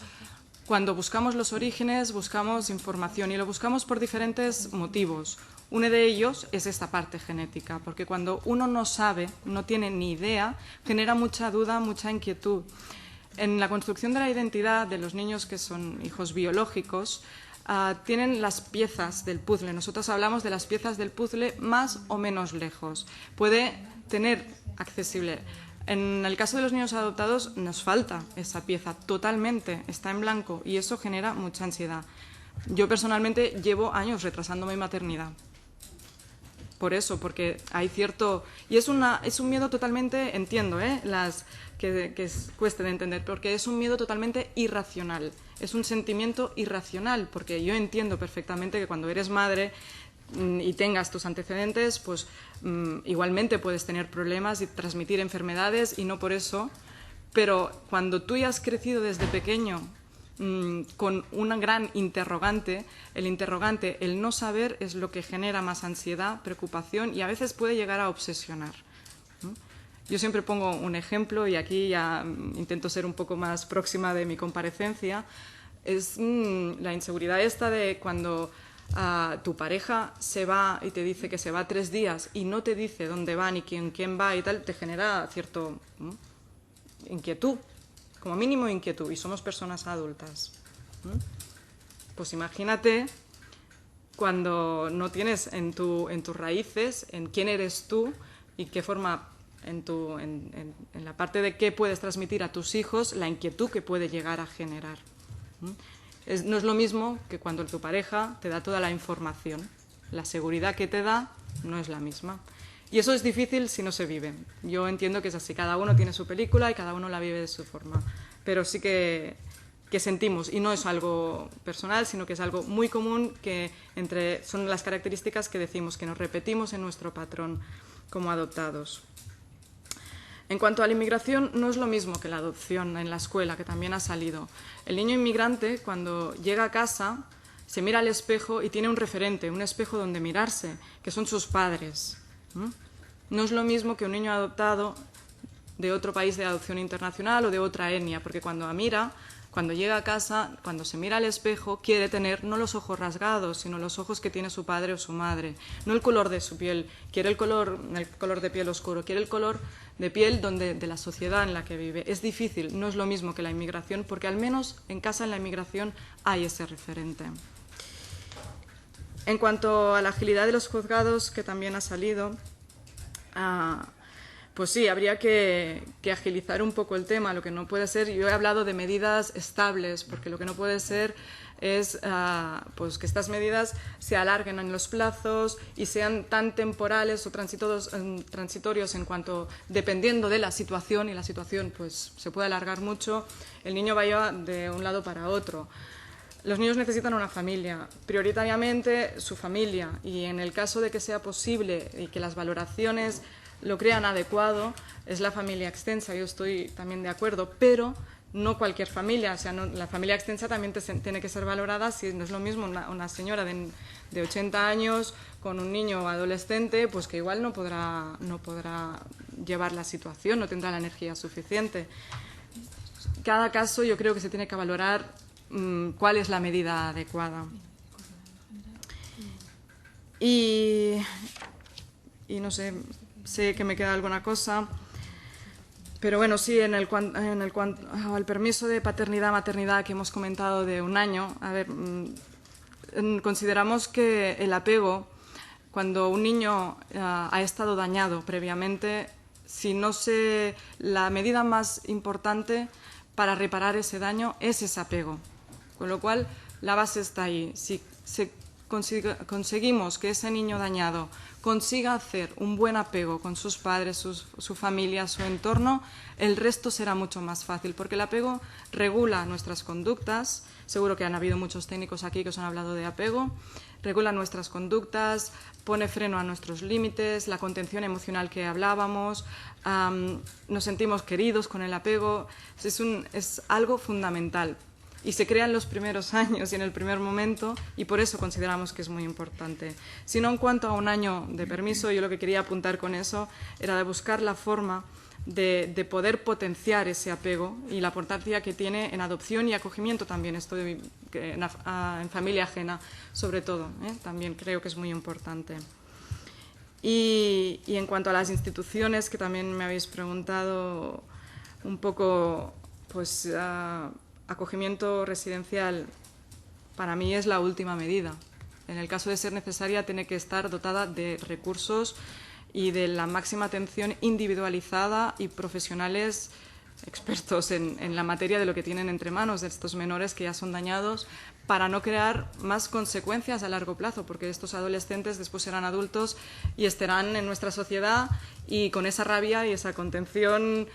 cuando buscamos los orígenes, buscamos información y lo buscamos por diferentes motivos. Uno de ellos es esta parte genética, porque cuando uno no sabe, no tiene ni idea, genera mucha duda, mucha inquietud. En la construcción de la identidad de los niños que son hijos biológicos, tienen las piezas del puzzle. Nosotros hablamos de las piezas del puzzle más o menos lejos. Puede tener accesible. En el caso de los niños adoptados nos falta esa pieza totalmente, está en blanco y eso genera mucha ansiedad. Yo personalmente llevo años retrasando mi maternidad. Por eso, porque hay cierto... Y es un miedo totalmente, entiendo, que cueste de entender, porque es un miedo totalmente irracional. Es un sentimiento irracional, porque yo entiendo perfectamente que cuando eres madre y tengas tus antecedentes, pues igualmente puedes tener problemas y transmitir enfermedades y no por eso. Pero cuando tú ya has crecido desde pequeño con una gran interrogante, el no saber es lo que genera más ansiedad, preocupación y a veces puede llegar a obsesionar. Yo siempre pongo un ejemplo y aquí ya intento ser un poco más próxima de mi comparecencia. Es la inseguridad esta de cuando tu pareja se va y te dice que se va 3 días y no te dice dónde va ni quién va y tal, te genera cierto inquietud, como mínimo inquietud, y somos personas adultas. Pues imagínate cuando no tienes en tus raíces, en quién eres tú y qué forma, en la parte de qué puedes transmitir a tus hijos, la inquietud que puede llegar a generar. No es lo mismo que cuando tu pareja te da toda la información. La seguridad que te da no es la misma. Y eso es difícil si no se vive. Yo entiendo que es así. Cada uno tiene su película y cada uno la vive de su forma. Pero sí que sentimos, y no es algo personal, sino que es algo muy común, que son las características que decimos, que nos repetimos en nuestro patrón como adoptados. En cuanto a la inmigración, no es lo mismo que la adopción en la escuela, que también ha salido. El niño inmigrante, cuando llega a casa, se mira al espejo y tiene un referente, un espejo donde mirarse, que son sus padres. No es lo mismo que un niño adoptado de otro país de adopción internacional o de otra etnia, porque cuando llega a casa, cuando se mira al espejo, quiere tener no los ojos rasgados, sino los ojos que tiene su padre o su madre. No el color de su piel, quiere el color de piel oscuro, quiere el color de piel de la sociedad en la que vive. Es difícil, no es lo mismo que la inmigración, porque al menos en casa en la inmigración hay ese referente. En cuanto a la agilidad de los juzgados, que también ha salido, pues sí, habría que agilizar un poco el tema. Lo que no puede ser, yo he hablado de medidas estables, porque lo que no puede ser es pues que estas medidas se alarguen en los plazos y sean tan temporales o transitorios en cuanto, dependiendo de la situación, y la situación pues se puede alargar mucho, el niño vaya de un lado para otro. Los niños necesitan una familia, prioritariamente su familia, y en el caso de que sea posible y que las valoraciones lo crean adecuado, es la familia extensa. Yo estoy también de acuerdo, pero no cualquier familia. O sea, la familia extensa también tiene que ser valorada. Si no es lo mismo una señora de 80 años con un niño adolescente, pues que igual no podrá llevar la situación, no tendrá la energía suficiente. Cada caso yo creo que se tiene que valorar cuál es la medida adecuada. Y no sé que me queda alguna cosa, pero bueno, sí, en el cuanto al permiso de paternidad-maternidad que hemos comentado de 1 año, a ver, consideramos que el apego, cuando un niño ha estado dañado previamente, la medida más importante para reparar ese daño es ese apego. Con lo cual, la base está ahí. Si conseguimos que ese niño dañado consiga hacer un buen apego con sus padres, su familia, su entorno, el resto será mucho más fácil, porque el apego regula nuestras conductas. Seguro que han habido muchos técnicos aquí que os han hablado de apego. Regula nuestras conductas, pone freno a nuestros límites, la contención emocional que hablábamos, nos sentimos queridos con el apego. Es algo fundamental. Y se crea en los primeros años y en el primer momento, y por eso consideramos que es muy importante. Si no, en cuanto a 1 año de permiso, yo lo que quería apuntar con eso era de buscar la forma de poder potenciar ese apego y la importancia que tiene en adopción y acogimiento también, en familia ajena, sobre todo, también creo que es muy importante. Y en cuanto a las instituciones, que también me habéis preguntado un poco, pues acogimiento residencial para mí es la última medida. En el caso de ser necesaria, tiene que estar dotada de recursos y de la máxima atención individualizada y profesionales expertos en la materia de lo que tienen entre manos de estos menores que ya son dañados, para no crear más consecuencias a largo plazo, porque estos adolescentes después serán adultos y estarán en nuestra sociedad y con esa rabia y esa contención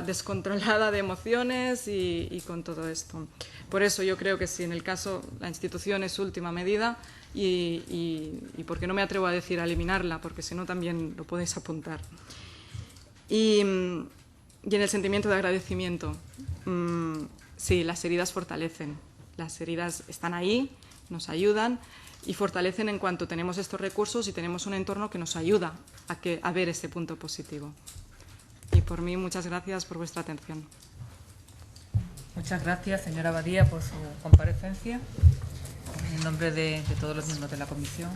descontrolada de emociones y con todo esto. Por eso yo creo que sí, en el caso la institución es última medida y porque no me atrevo a decir a eliminarla, porque si no también lo podéis apuntar. Y en el sentimiento de agradecimiento, sí, las heridas fortalecen. Las heridas están ahí, nos ayudan y fortalecen en cuanto tenemos estos recursos y tenemos un entorno que nos ayuda a ver ese punto positivo. Y por mí, muchas gracias por vuestra atención. Muchas gracias, señora Badía, por su comparecencia. En nombre de todos los miembros de la comisión.